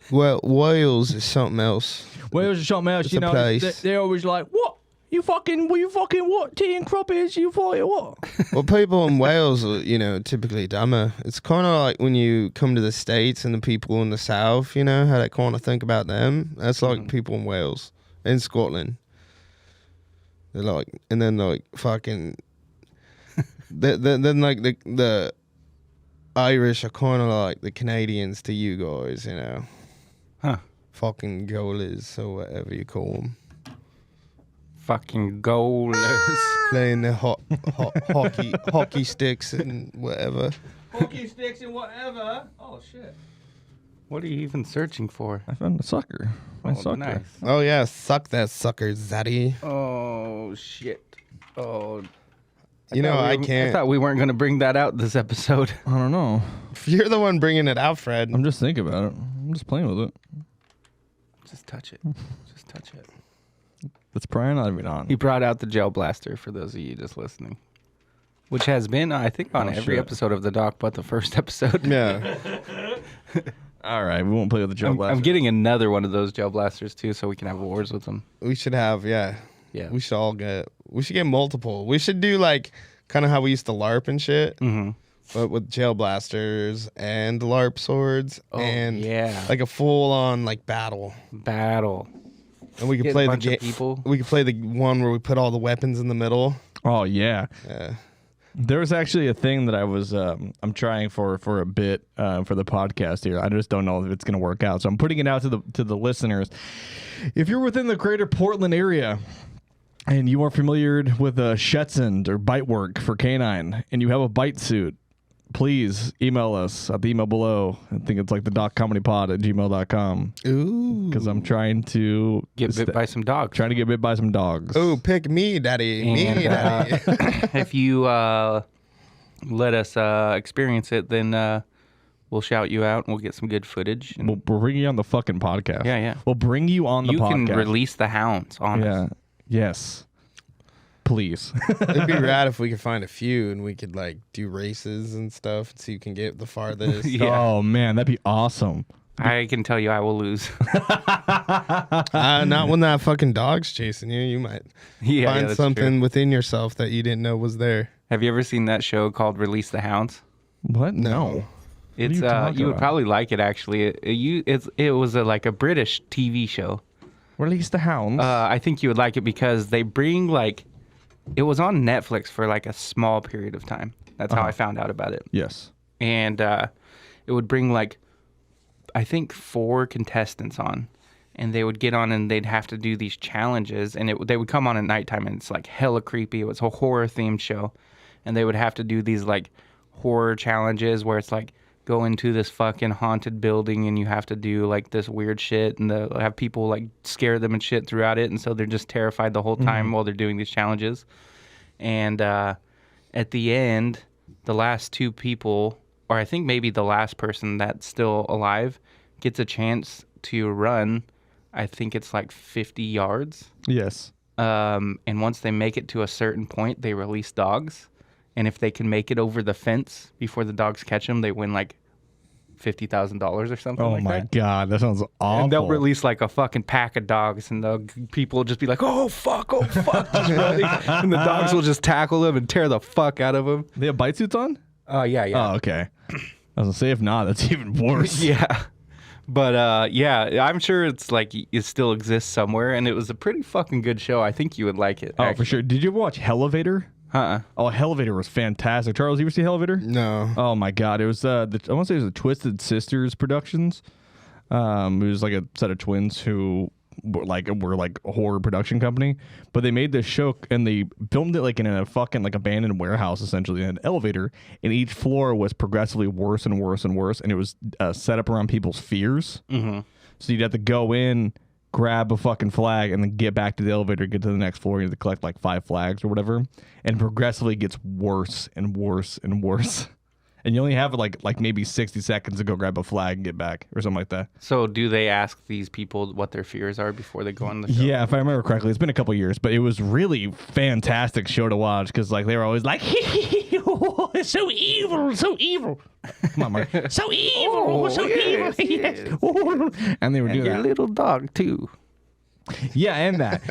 Well, whales is something else. Whales are something else. It's You a know, place. they're always like, what? You fucking what? Tea and cruppies? You fucking what? Well, people in Wales are, typically dumber. It's kind of like when you come to the States and the people in the South, how they kind of think about them. That's like people in Wales and Scotland. They're like, and then like fucking, then like the Irish are kind of like the Canadians to you guys, Huh. Fucking goalies or whatever you call them. Fucking goalers. Playing the hockey sticks and whatever. Hockey sticks and whatever. Oh, shit. What are you even searching for? I found a sucker. My sucker. Nice. Oh yeah, suck that sucker, Zaddy. Oh, shit. Oh. I I can't. thought we weren't going to bring that out this episode. I don't know. You're the one bringing it out, Fred. I'm just thinking about it. I'm just playing with it. Just touch it. Just touch it. It's probably not even on. He brought out the gel blaster for those of you just listening, which has been, I think, on every shit. episode of the doc, but the first episode. Yeah. All right, we won't play with the gel blaster. I'm getting another one of those gel blasters too, so we can have wars with them. We should have, yeah. Yeah. We should get multiple. We should do like kind of how we used to LARP and shit, but with gel blasters and LARP swords and yeah. like a full on like battle. And we could Get a play the bunch of game. people. We could play the one where we put all the weapons in the middle. Oh yeah. Yeah. There was actually a thing that I was I'm trying for a bit for the podcast here. I just don't know if it's going to work out. So I'm putting it out to the listeners. If you're within the greater Portland area and you are familiar with Shetson or bite work for canine and you have a bite suit, please email us at the email below. I think it's like the doccomedypod@gmail.com. Ooh. Because I'm trying to Get bit by some dogs. Trying to get bit by some dogs. Ooh, pick me, daddy. And, Me, daddy. if you let us experience it, then we'll shout you out and we'll get some good footage. And We'll bring you on the fucking podcast. Yeah. We'll bring you on the you podcast. can release the hounds on us. Yes. Please. It'd be rad if we could find a few and we could like do races and stuff so you can get the farthest. Yeah. Oh man, that'd be awesome. I can tell you I will lose. Not when that fucking dog's chasing you. You might find that's something true. within yourself that you didn't know was there. Have you ever seen that show called Release the Hounds? What? No. It's you talking you would about? probably like it actually. It was like a British TV show. Release the hounds. I think you would like it because they bring like it was on Netflix for like a small period of time. That's how I found out about it. yes. And it would bring like I think 4 contestants on, and they would get on and they'd have to do these challenges, and they would come on at nighttime, and it's like hella creepy. It was a horror themed show, and they would have to do these like horror challenges where it's like go into this fucking haunted building and you have to do like this weird shit, and they'll have people like scare them and shit throughout it, and so they're just terrified the whole time while they're doing these challenges. And at the end, the last 2 people, or I think maybe the last person that's still alive, gets a chance to run. I think it's like 50 yards. Yes. And once they make it to a certain point, they release dogs. And if they can make it over the fence before the dogs catch them, they win like $50,000 or something Oh like my that. god, that sounds awful. And they'll release like a fucking pack of dogs, and the people will just be like, oh, fuck, just running. And the dogs will just tackle them and tear the fuck out of them. They have bite suits on? Yeah. Oh, okay. I was gonna say if not, that's even worse. Yeah. But yeah, I'm sure it's like it still exists somewhere, and it was a pretty fucking good show. I think you would like it. Oh, for sure. Did you ever watch Hellevator? Oh, Hellevator was fantastic. Charles, you ever see Hellevator? No. Oh my god, it was I want to say it was the Twisted Sisters Productions. It was like a set of twins who were like a horror production company, but they made this show and they filmed it like in a fucking like abandoned warehouse, essentially in an elevator, and each floor was progressively worse and worse and worse, and it was set up around people's fears. Mm-hmm. So you'd have to go in, grab a fucking flag, and then get back to the elevator, get to the next floor, you have to collect like 5 flags or whatever, and progressively gets worse and worse and worse. and you only have like maybe 60 seconds to go grab a flag and get back or something like that. So do they ask these people what their fears are before they go on the show? Yeah, if I remember correctly, it's been a couple years, but it was really fantastic show to watch because like they were always like, "It's so evil, so evil." Come on, Mark. So evil, so evil. Yes. And they were doing Your that. little dog too. Yeah, and that.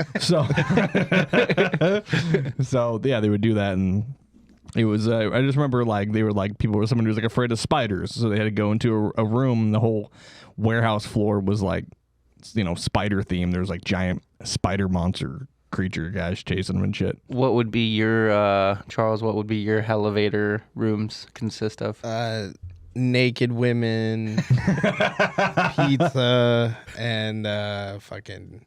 So yeah, they would do that, and it was. I just remember like they were like someone who was like afraid of spiders, so they had to go into a room. And the whole warehouse floor was like, spider themed. There was like giant spider monster creature guys chasing them and shit. What would be your Charles? What would be your elevator rooms consist of? Naked women, pizza, and fucking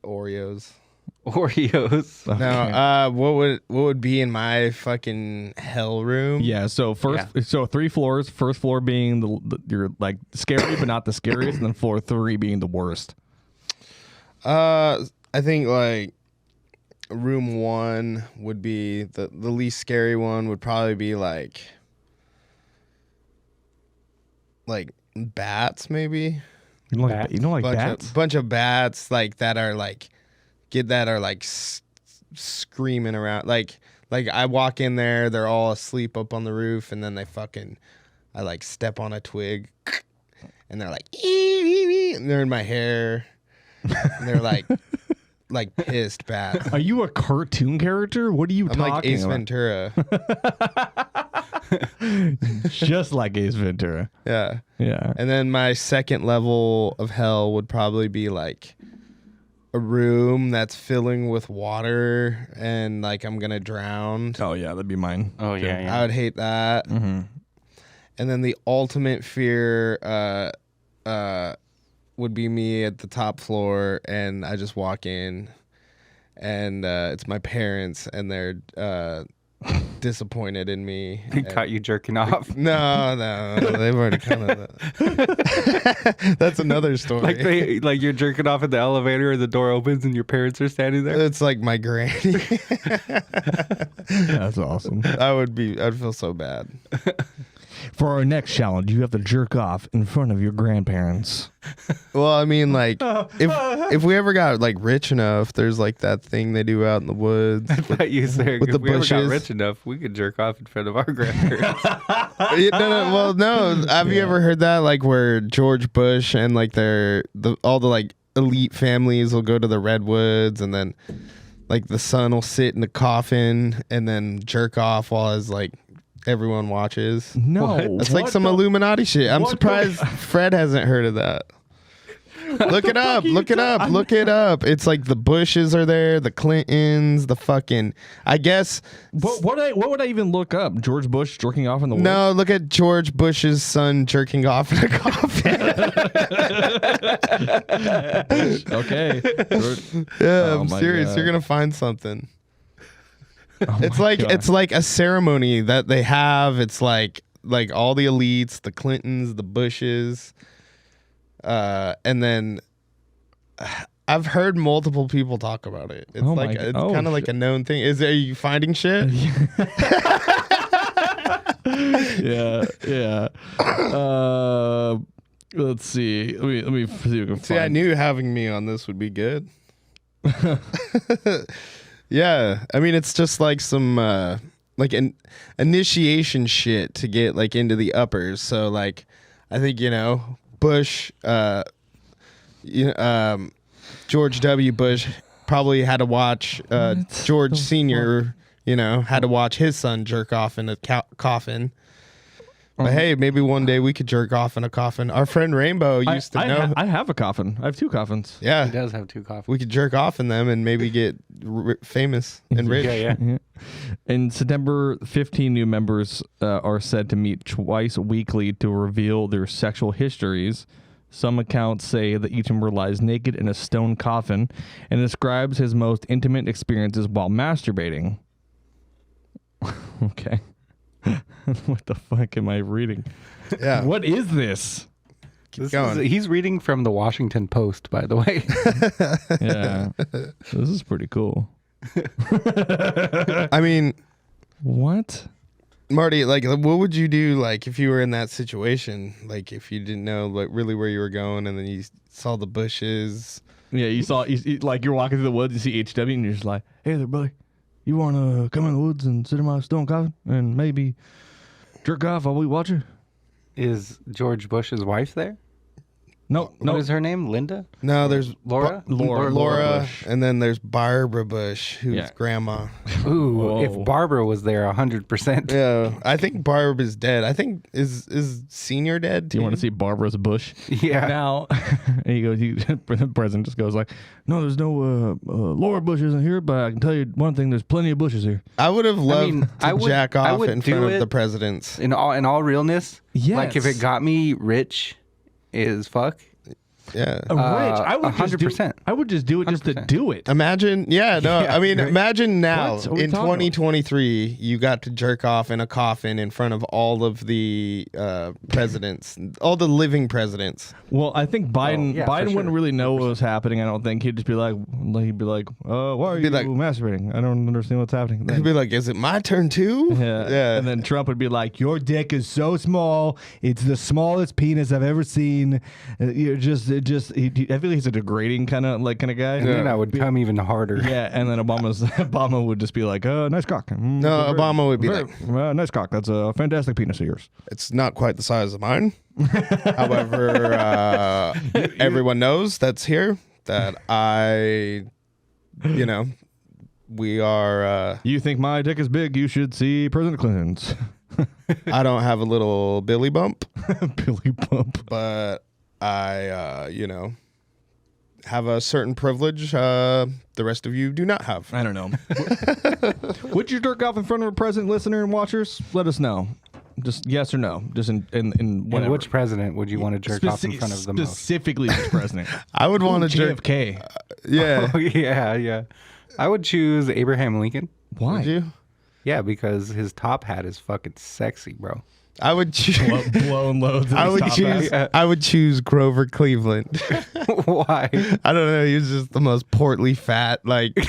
Oreos. Oreos. Now, what would be in my fucking hell room? Yeah. So so 3 floors. First floor being you're like scary, but not the scariest, and then floor 3 being the worst. I think like room 1 would be the least scary one. Would probably be like bats, maybe. You don't like bats? Bunch of bats like that are like screaming around. Like I walk in there, they're all asleep up on the roof, and then I like step on a twig, and they're like, ee, and they're in my hair, and they're like pissed bats. Are you a cartoon character? What are you I'm talking like Ace about? Ventura. Just like Ace Ventura. Yeah. Yeah. And then my second level of hell would probably be like a room that's filling with water and like I'm gonna drown. Oh yeah, that'd be mine. Oh yeah. I would hate that. Mm-hmm. And then the ultimate fear would be me at the top floor, and I just walk in, and it's my parents, and they're disappointed in me. They caught you jerking off. No, they've already kind of. That's another story. Like you're jerking off in the elevator, and the door opens, and your parents are standing there. It's like my granny. That's awesome. I'd feel so bad. For our next challenge, you have to jerk off in front of your grandparents. Well, I mean, like, if we ever got like rich enough, there's like that thing they do out in the woods. I thought you said with if the we ever got bushes. rich enough, we could jerk off in front of our grandparents. No. Have you ever heard that? Like where George Bush and like all the like elite families will go to the redwoods, and then like the son will sit in the coffin and then jerk off while his like everyone watches. No, It's like some Illuminati shit. I'm what surprised Fred hasn't heard of that. Look it up. Look it up. Look it up. It's like the Bushes are there, the Clintons, the fucking. I guess. What would I even look up? George Bush jerking off in the woods? No, look at George Bush's son jerking off in a coffin. Okay. Yeah, Oh I'm my serious. God. You're gonna find something. Oh It's my like God. it's like a ceremony that they have. It's like all the elites, the Clintons, the Bushes, and then I've heard multiple people talk about it. It's Oh like my- it's oh, kind of like a known thing. Are you finding shit? yeah. Let's see. Let me see if we can See, I find. knew having me on this would be good. Yeah, I mean it's just like some like an initiation shit to get like into the uppers. So like I think Bush, George W. Bush probably had to watch George Senior. Had to watch his son jerk off in a coffin. But hey, maybe one day we could jerk off in a coffin. Our friend Rainbow used to know. I have a coffin. I have 2 coffins. Yeah, He does have 2 coffins. we could jerk off in them and maybe get famous and rich. Yeah. Yeah. In September, 15 new members are said to meet twice weekly to reveal their sexual histories. Some accounts say that each member lies naked in a stone coffin and describes his most intimate experiences while masturbating. Okay. What the fuck am I reading? Yeah. What is this? He's reading from the Washington Post, by the way. Yeah. This is pretty cool. I mean, What? Marty, like, what would you do, like, if you were in that situation? Like, if you didn't know, like, really where you were going, and then you saw the bushes. Yeah, like you're walking through the woods, you see HW, and you're just like, "Hey there, buddy, you want to come in the woods and sit in my stone coffin and maybe jerk off while we watch it?" Is George Bush's wife there? No, What is her name? Linda? No, there's Laura? Laura, Bush. and then there's Barbara Bush, who's Yeah. grandma. Ooh, Whoa. if Barbara was there 100%. Yeah, I think Barbara's dead. I think is Senior dead? Do you want to see Barbara's bush? Yeah. Now, and he goes, the president just goes like, "No, there's no Laura Bush isn't here, but I can tell you one thing: there's plenty of bushes here." I would have loved mean, to I would- jack I off would in do front of it. the presidents. In all realness, like if Yes. it got me rich as fuck, Yeah. Rich, I would 100%. I would just do it just to 100%. do it. Imagine, I mean, right. imagine now What are we in talking about? 2023, you got to jerk off in a coffin in front of all of the presidents, all the living presidents. Well, I think Biden yeah, for Biden wouldn't sure. really know what was happening. I don't think he'd just be like, why are He'd you be like- masturbating? I don't understand what's happening. He'd be like, "Is it my turn too?" Yeah. And then Trump would be like, "Your dick is so small. It's the smallest penis I've ever seen. You're I feel like he's a degrading kind of guy. and then I would come even harder. Yeah, and then Obama would just be like, nice cock. No, Obama would be nice cock. That's a fantastic penis of yours." It's not quite the size of mine. However, everyone knows that's here that we are. You think my dick is big? You should see President Clinton's. I don't have a little Billy bump, Billy Bump. but I, have a certain privilege the rest of you do not have. I don't know. Would you jerk off in front of a president, listener, and watchers? Let us know. Just yes or no. Just in And whatever. which president would you want to jerk off in front of the most? Specifically, which president? I would want to jerk. JFK. Yeah. Oh, yeah. I would choose Abraham Lincoln. Why? Would you? Yeah, because his top hat is fucking sexy, bro. I would choose. Blowing loads. I would choose. I would choose Grover Cleveland. Why? I don't know. He was just the most portly, fat, like. You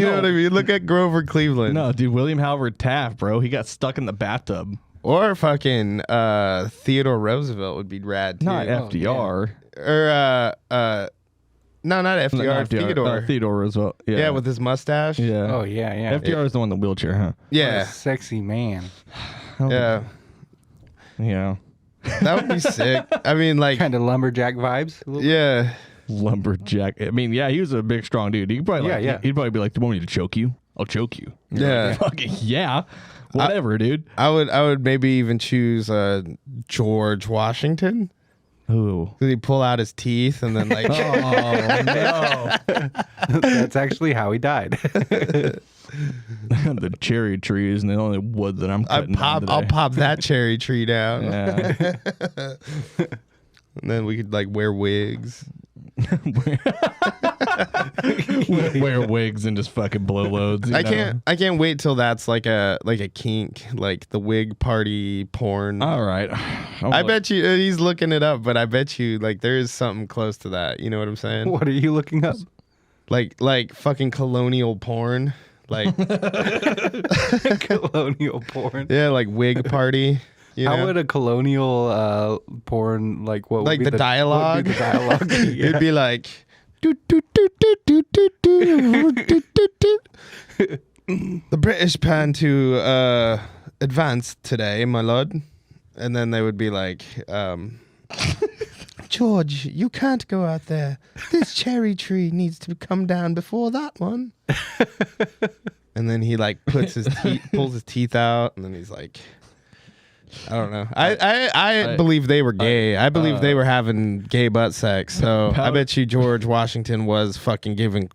know what I mean? Look at Grover Cleveland. No, dude. William Howard Taft, bro. He got stuck in the bathtub. Or fucking Theodore Roosevelt would be rad too. Not FDR. Or no, not FDR. Not Theodore. Theodore Roosevelt. Yeah. Yeah, with his mustache. Yeah. Oh, yeah. FDR is the one in the wheelchair, huh? What Yeah. a sexy man. Yeah. Yeah. That would be sick. I mean, like, Kind of lumberjack vibes. a little bit. yeah. Lumberjack. I mean, yeah, he was a big, strong dude. He'd probably, Yeah. He'd probably be like, "Do you want me to choke you? I'll choke you." Yeah. Fucking yeah. Whatever, dude. I would maybe even choose George Washington. Ooh. Did he pull out his teeth and then like Oh no. That's actually how he died. The cherry tree isn't the only wood that I'm cutting down I'll today. pop that cherry tree down. Yeah. And then we could like wear wigs. Wear wigs and just fucking blow loads. I can't wait till that's like a kink, like the wig party porn. All right. I bet you he's looking it up, but I bet you like there is something close to that. You know what I'm saying? What are you looking up? Like fucking colonial porn. Like Colonial porn. yeah, like wig party. You How know? would a colonial porn like what? Like would be the dialogue? What would be the dialogue? Yeah. It'd be like "Do, do, do, do, do, do, do, do, do, do." The British plan to advance today, my lord. And then they would be like, George, you can't go out there. This cherry tree needs to come down before that one. And then he like pulls his teeth out, and then he's like, I don't know. I believe they were gay. I believe they were having gay butt sex. So I bet you George Washington was fucking giving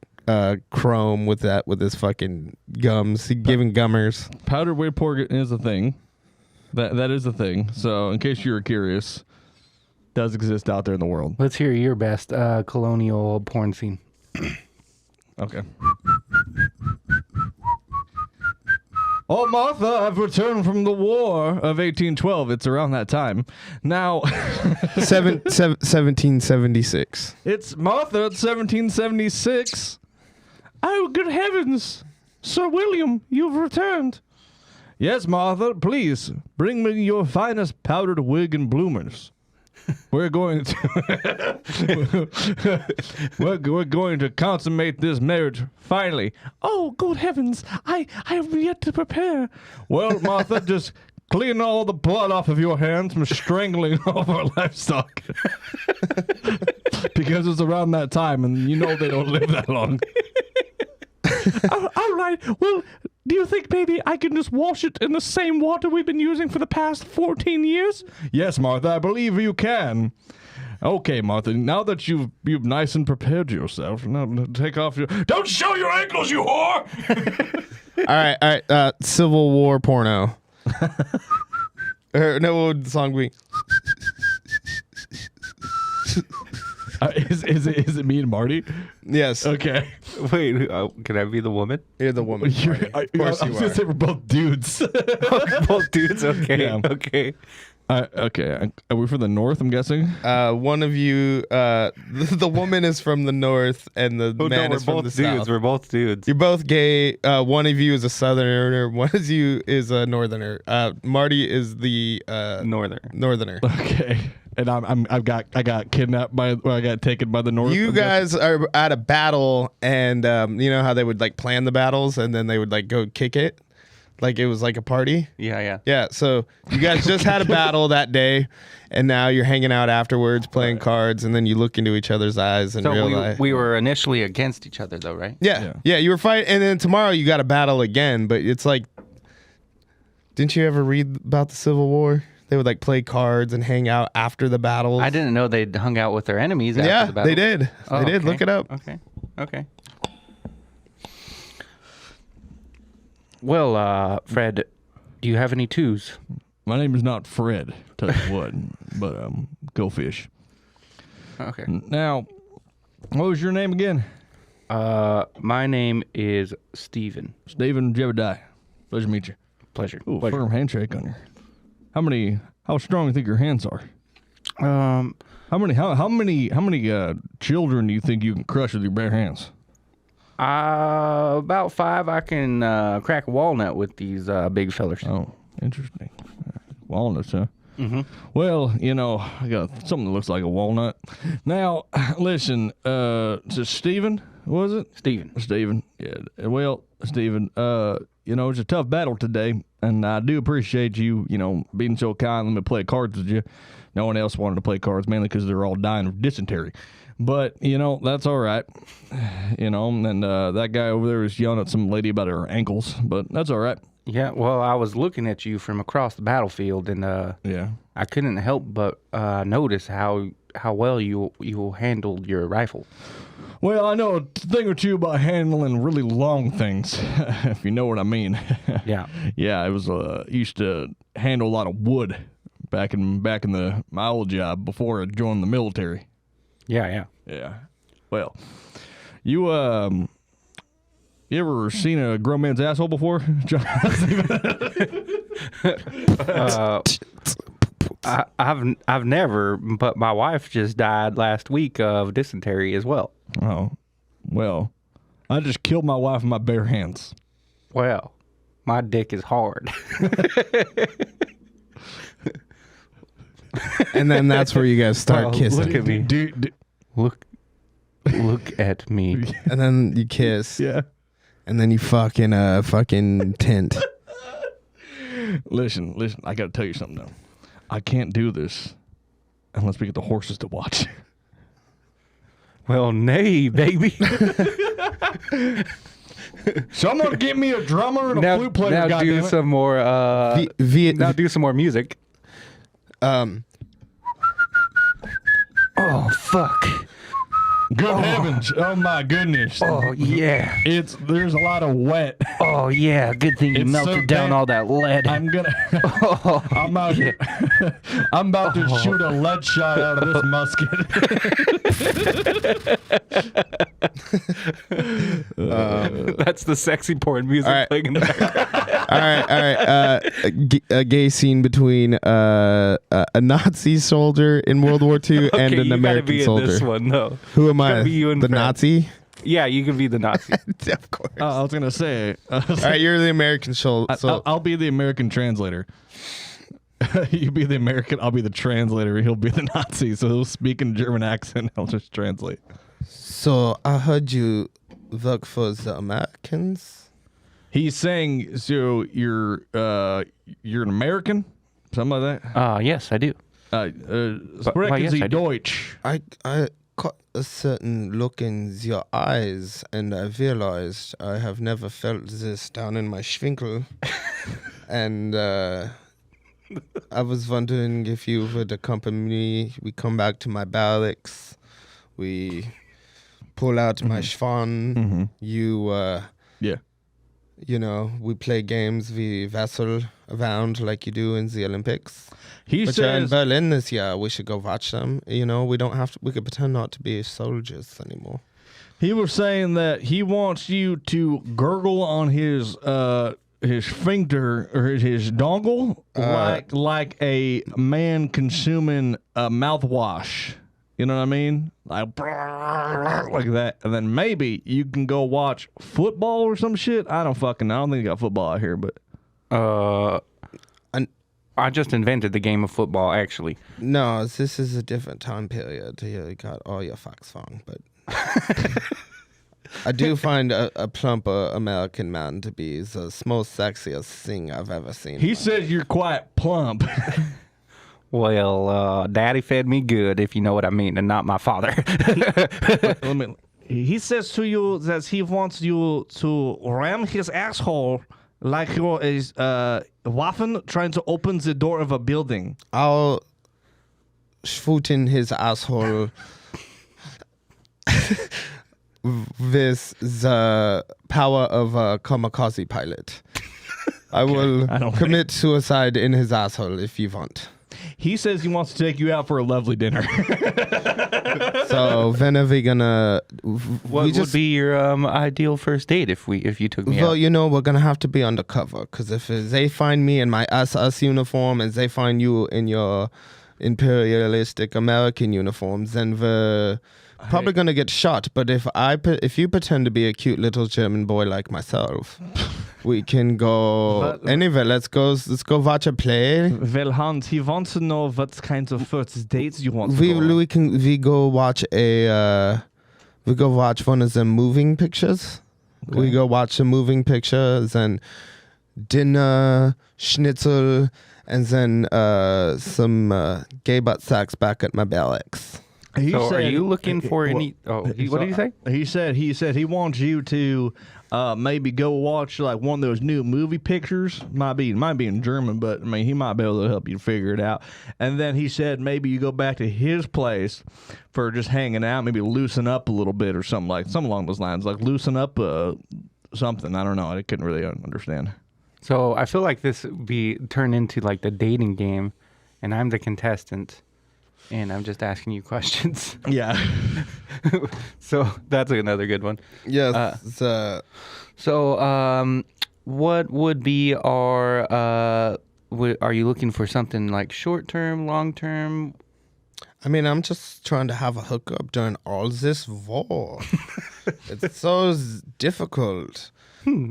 chrome with his fucking gums. He giving gummers. powdered whey pork is a thing. That is a thing. So in case you were curious, does exist out there in the world. Let's hear your best colonial porn scene. Okay. Oh, Martha, I've returned from the War of 1812. It's around that time. Now, 1776. it's Martha at 1776. Oh, good heavens. Sir William, you've returned. Yes, Martha, please bring me your finest powdered wig and bloomers. We're going to we're going to consummate this marriage finally. Oh, good heavens! I have yet to prepare. Well, Martha, just clean all the blood off of your hands from strangling all of our livestock. Because it's around that time, and you know they don't live that long. All right. Well, do you think maybe I can just wash it in the same water we've been using for the past 14 years? Yes, Martha, I believe you can. Okay, Martha, now that you've nice and prepared yourself, now take off your... Don't show your ankles, you whore! All right. Civil War porno. No, what would the song be? Is it me and Marty? Yes. Okay. Wait, can I be the woman? You're the woman. Marty. Of course I you was going to are. say we're both dudes. Both dudes? Okay. Yeah. Okay. Okay. Are we from the north, I'm guessing? One of you, the woman is from the north, and the man we're is from both the dudes. south. We're both dudes. You're both gay. One of you is a southerner. One of you is a northerner. Marty is the northerner. Okay. And I got kidnapped I got taken by the north. You I'm guys are at a battle, and you know how they would like plan the battles, and then they would like go kick it, like it was like a party. Yeah. Yeah. So you guys just had a battle that day, and now you're hanging out afterwards, playing cards, and then you look into each other's eyes and So realize we were initially against each other, though, right? Yeah. You were fighting, and then tomorrow you got to battle again. But it's like, didn't you ever read about the Civil War? They would like play cards and hang out after the battles. I didn't know they'd hung out with their enemies after Yeah, the battle. they did. Oh, They did. okay. Look it up. Okay. Well, Fred, do you have any twos? My name is not Fred, touch wood, but go fish. Okay. Now, what was your name again? My name is Steven. Stephen Jebediah. Pleasure to meet you. Pleasure. Ooh, Pleasure. firm handshake on you. How strong do you think your hands are? How many children do you think you can crush with your bare hands? About 5. I can crack a walnut with these big fellers. Oh, interesting. Walnuts, huh? Mm-hmm. Well, I got something that looks like a walnut. Now, listen, so Stephen, was it? Stephen. Yeah. Well, Stephen, it's a tough battle today, and I do appreciate you, being so kind. Let me play cards with you. No one else wanted to play cards, mainly because they're all dying of dysentery. But, that's all right. And that guy over there was yelling at some lady about her ankles, but that's all right. Yeah, well, I was looking at you from across the battlefield, and Yeah. I couldn't help but notice how well you handled your rifle. Well, I know a thing or two about handling really long things, if you know what I mean. Yeah. Yeah, I was used to handle a lot of wood back in my old job before I joined the military. Yeah. Yeah. Well, you ever seen a grown man's asshole before, John? I've never, but my wife just died last week of dysentery as well. Oh, well, I just killed my wife with my bare hands. Well, my dick is hard. And then that's where you guys start Oh, kissing. look at me. Dude, Look at me. And then you kiss. yeah. And then you fucking tent. Listen, I got to tell you something, though. I can't do this unless we get the horses to watch. Well, nay, baby. Someone get me a drummer and a flute player, now do goddammit. some more. Now do some more music. Oh fuck. Good heavens. Oh, my goodness. Oh yeah. There's a lot of wet. Oh yeah. Good thing you It's melted so down damn- all that lead. I'm gonna. Oh, I'm about to shoot a lead shot out of this musket. that's the sexy porn music All right. playing in the background. all right. A gay scene between a Nazi soldier in World War II and Okay, an you gotta American be in soldier. this one though. Who am I? Gotta be you and The Fred. Nazi? Yeah, you can be the Nazi. Of course. I was gonna say. All right, you're the American so I'll be the American translator. You be the American. I'll be the translator. He'll be the Nazi. So he'll speak in German accent. I'll just translate. So I heard you work for the Americans. He's saying, so you're an American, something like that. Yes, I do. Sprechen yes, Sie I do. Deutsch? I caught a certain look in your eyes, and I realized I have never felt this down in my schwinkel. And I was wondering if you would accompany me. We come back to my barracks. We pull out my schwan. You, Yeah. you know, we play games. We wrestle around like you do in the Olympics. He But you're in says Berlin this year. We should go watch them. You know, we don't have to. We could pretend not to be soldiers anymore. he was saying that he wants you to gurgle on his sphincter or his dongle like a man consuming a mouthwash. You know what I mean? Like that. And then maybe you can go watch football or some shit. I don't fucking know. I don't think you got football out here, but I just invented the game of football, actually. No, this is a different time period. You got all your facts wrong, but I do find a plumper American man to be the most sexiest thing I've ever seen. he says you're quite plump. Well, Daddy fed me good, if you know what I mean, and not my father. He says to you that he wants you to ram his asshole like you're a Waffen trying to open the door of a building. I'll shoot in his asshole with the power of a kamikaze pilot. I will commit suicide in his asshole if you want. He says he wants to take you out for a lovely dinner. So when are we gonna? What would be your ideal first date if you took me Well, out? you know, we're gonna have to be undercover because if they find me in my SS uniform and they find you in your imperialistic American uniforms, then we're probably gonna get shot. But if you pretend to be a cute little German boy like myself, we can go anywhere. Let's go watch a play. Well, Hans, he wants to know what kinds of first dates you want to We go on. we go watch one of the moving pictures. Okay. We go watch the moving pictures and dinner, schnitzel, and then some gay butt sacks back at my barracks. So are you looking for any... Oh, what did you say? He said he wants you to maybe go watch like one of those new movie pictures. Might be in German, but I mean he might be able to help you figure it out. And then he said maybe you go back to his place for just hanging out, maybe loosen up a little bit or something along those lines, like loosen up something. I don't know. I couldn't really understand. So I feel like this would be turned into like the dating game, and I'm the contestant, and I'm just asking you questions. Yeah. So that's another good one. Yes. So what would be our... are you looking for something like short-term, long-term? I mean, I'm just trying to have a hookup during all this war. It's so difficult.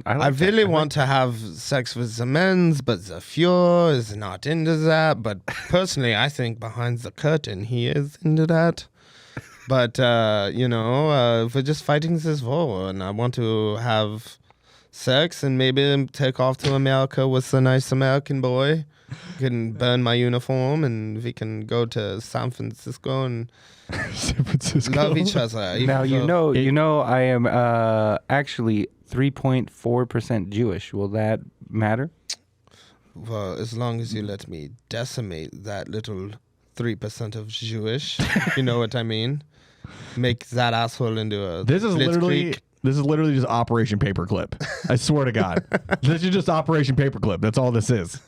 I really want to have sex with the men's, but the Fuhrer is not into that. But personally, I think behind the curtain, he is into that. But, we're just fighting this war, and I want to have sex and maybe take off to America with a nice American boy. Can burn my uniform, and we can go to San Francisco and love each other. Now, you know, I am actually 3.4% Jewish. Will that matter? Well, as long as you let me decimate that little 3% of Jewish, you know what I mean? Make that asshole into a This is blitzkrieg. literally just Operation Paperclip. I swear to God. This is just Operation Paperclip. That's all this is.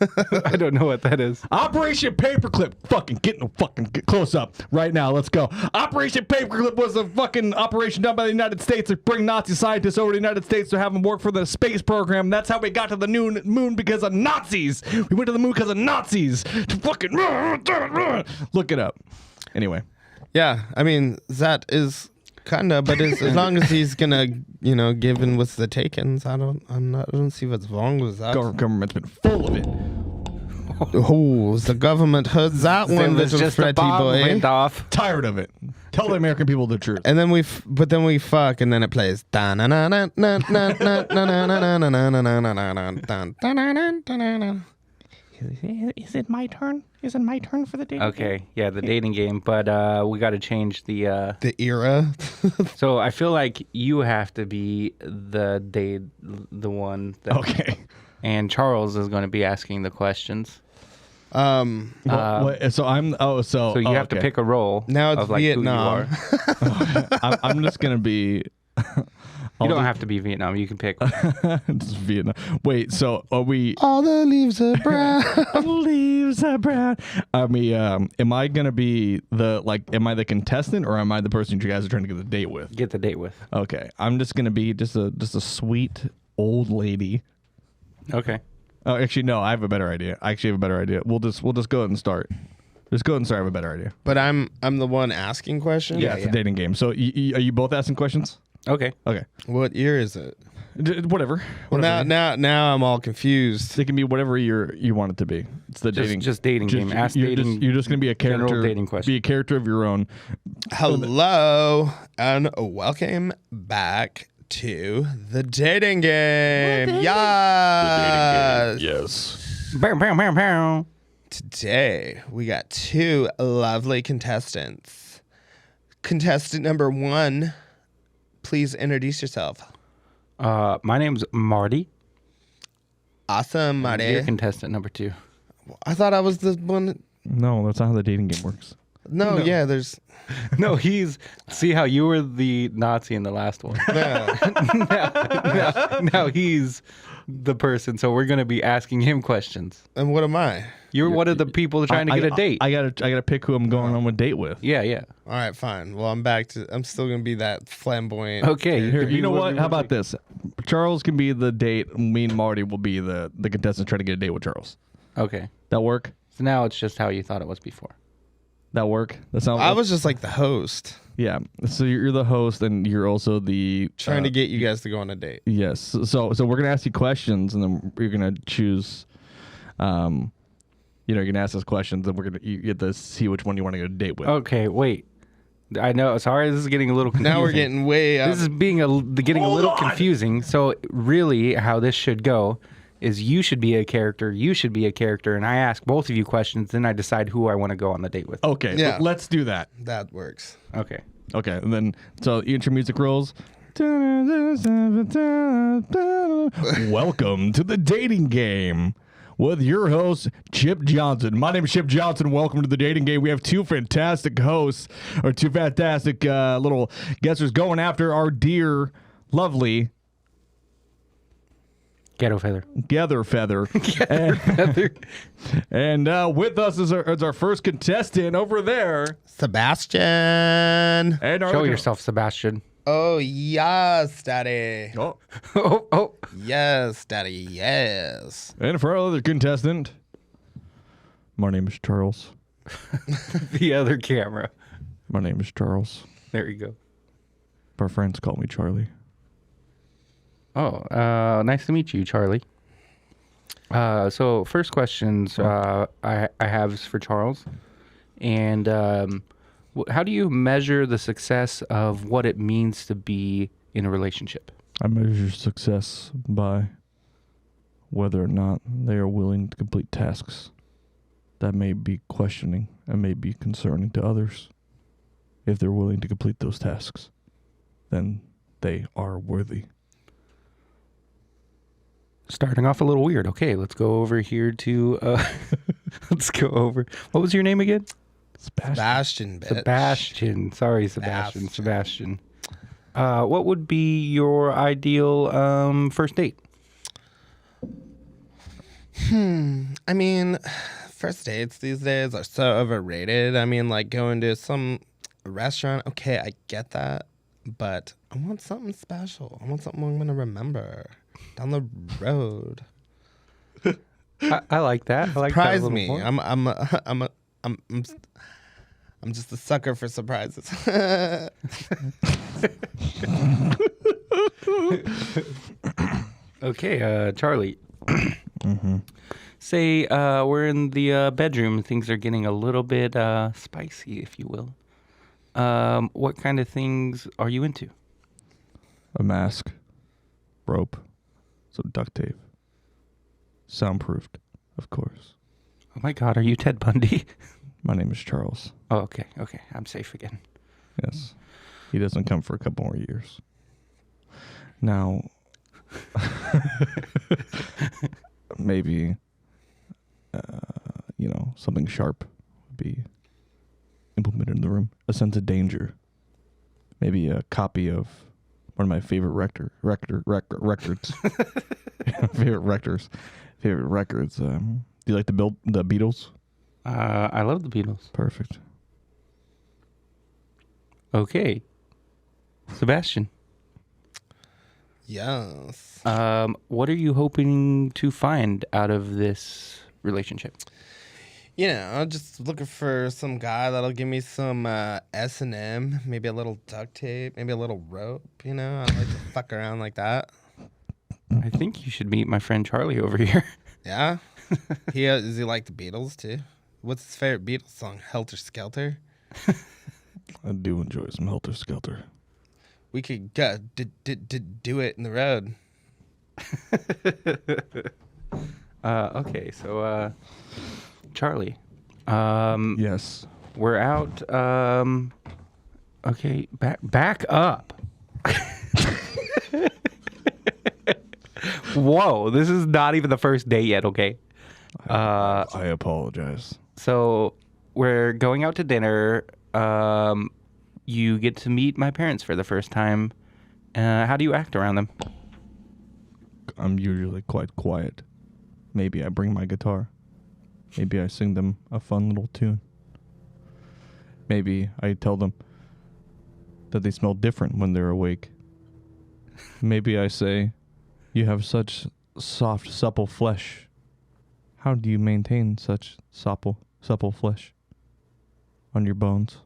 I don't know what that is. Operation Paperclip. Get close up right now. Let's go. Operation Paperclip was a fucking operation done by the United States to bring Nazi scientists over to the United States to have them work for the space program. That's how we got to the moon because of Nazis. We went to the moon because of Nazis. To fucking look it up. Anyway. Yeah, I mean, that is Kinda, but as long as he's gonna, give in with the takings, I don't see what's wrong with that. Government's been full of it. Oh, the government heard that one, It's little just a Freddy bomb boy. went off. Tired of it. Tell the American people the truth. And then we fuck, and then it plays. Is it my turn? Is it my turn for the day? Okay, yeah, the dating game, but we got to change the. The era. So I feel like you have to be the one. That, Okay. And Charles is going to be asking the questions. So I'm. So you have to pick a role. Now it's of like Vietnam. Who you are. I'm just gonna be. You don't have to be Vietnam. You can pick. Just Vietnam. Wait. So are we? All the leaves are brown. Leaves are brown. I mean, am I gonna be am I the contestant or am I the person you guys are trying to get a date with? Get the date with. Okay, I'm just gonna be just a sweet old lady. Okay. Oh, actually, no. I have a better idea. I actually have a better idea. We'll just go ahead and start. Just go ahead and start. I have a better idea. But I'm the one asking questions. Yeah, it's a dating game. So are you both asking questions? Okay. Okay. What year is it? Whatever. Well, now I'm all confused. It can be whatever you want it to be. It's the dating. Just dating game. Ask dating. You're just gonna be a character. general dating question. Be a character of your own. Hello and welcome back to the dating game. Yes. Yes. Bow, bow, bow, bow. Today we got two lovely contestants. Contestant number 1, please introduce yourself. My name's Marty. Awesome, Marty. You're contestant number 2. I thought I was the one. No, that's not how the dating game works. No, yeah, there's. No, see how you were the Nazi in the last one. Now he's the person. So we're gonna be asking him questions. And what am I? You're one of the people trying to get a date. I gotta pick who I'm going on a date with. Yeah. All right, fine. Well, I'm still gonna be that flamboyant. Okay. Here, you know what? How about this? Charles can be the date. Me and Marty will be the contestants trying to get a date with Charles. Okay. That work? So now it's just how you thought it was before. That work? That sounds. I was just like the host, Yeah. So you're the host, and you're also the trying to get you guys to go on a date. Yes. So we're gonna ask you questions, and then you're gonna choose. You're gonna ask us questions, and you get to see which one you want to go to date with. Okay. Wait. I know. Sorry, this is getting a little confusing. Now we're getting way up. This is getting a little confusing. So really, how this should go is you should be a character, you should be a character, and I ask both of you questions, then I decide who I want to go on the date with. Okay. Yeah. Let's do that. That works. Okay. Okay. And then intro music rolls. Welcome to the dating game with your host, Chip Johnson. My name is Chip Johnson. Welcome to the dating game. We have two fantastic hosts, or two fantastic little guessers going after our dear, lovely Ghetto feather. Gather Feather. And with us is our first contestant over there. Sebastian. And our Show yourself, Sebastian. Oh yes, Daddy. Oh. Oh. Yes, Daddy. Yes. And for our other contestant, my name is Charles. The other camera. My name is Charles. There you go. Our friends call me Charlie. Oh, nice to meet you, Charlie. So first questions I have is for Charles. And how do you measure the success of what it means to be in a relationship? I measure success by whether or not they are willing to complete tasks that may be questioning and may be concerning to others. If they're willing to complete those tasks, then they are worthy. Starting off a little weird. Okay, let's go over here to let's go over. What was your name again? Sebastian. Bitch. Sebastian. Sorry, Sebastian. What would be your ideal first date? I mean, first dates these days are so overrated. I mean, like going to some restaurant. Okay, I get that, but I want something special. I want something I'm gonna remember down the road. I like that. I like Surprise that a little me. more. I'm just a sucker for surprises. Okay, Charlie. Mm-hmm. Say we're in the bedroom. Things are getting a little bit spicy, if you will. What kind of things are you into? A mask, rope, some duct tape, soundproofed, of course. Oh my God, are you Ted Bundy? My name is Charles. Oh, okay. I'm safe again. Yes. He doesn't come for a couple more years. Now, maybe, something sharp would be implemented in the room. A sense of danger. Maybe a copy of one of my favorite records. Favorite records. Do you like the Beatles? I love the Beatles. Perfect. Okay. Sebastian. Yes. What are you hoping to find out of this relationship? Just looking for some guy that'll give me some S&M, maybe a little duct tape, maybe a little rope. I like to fuck around like that. I think you should meet my friend Charlie over here. Yeah? Does he like the Beatles too? What's his favorite Beatles song? Helter Skelter? I do enjoy some Helter Skelter. We could go do it in the road. Okay, so Charlie. Yes. We're out. Okay, back up. Whoa, this is not even the first date yet, okay? I apologize. So we're going out to dinner. You get to meet my parents for the first time. How do you act around them? I'm usually quite quiet. Maybe I bring my guitar. Maybe I sing them a fun little tune. Maybe I tell them that they smell different when they're awake. Maybe I say, "You have such soft, supple flesh. How do you maintain such supple flesh on your bones?"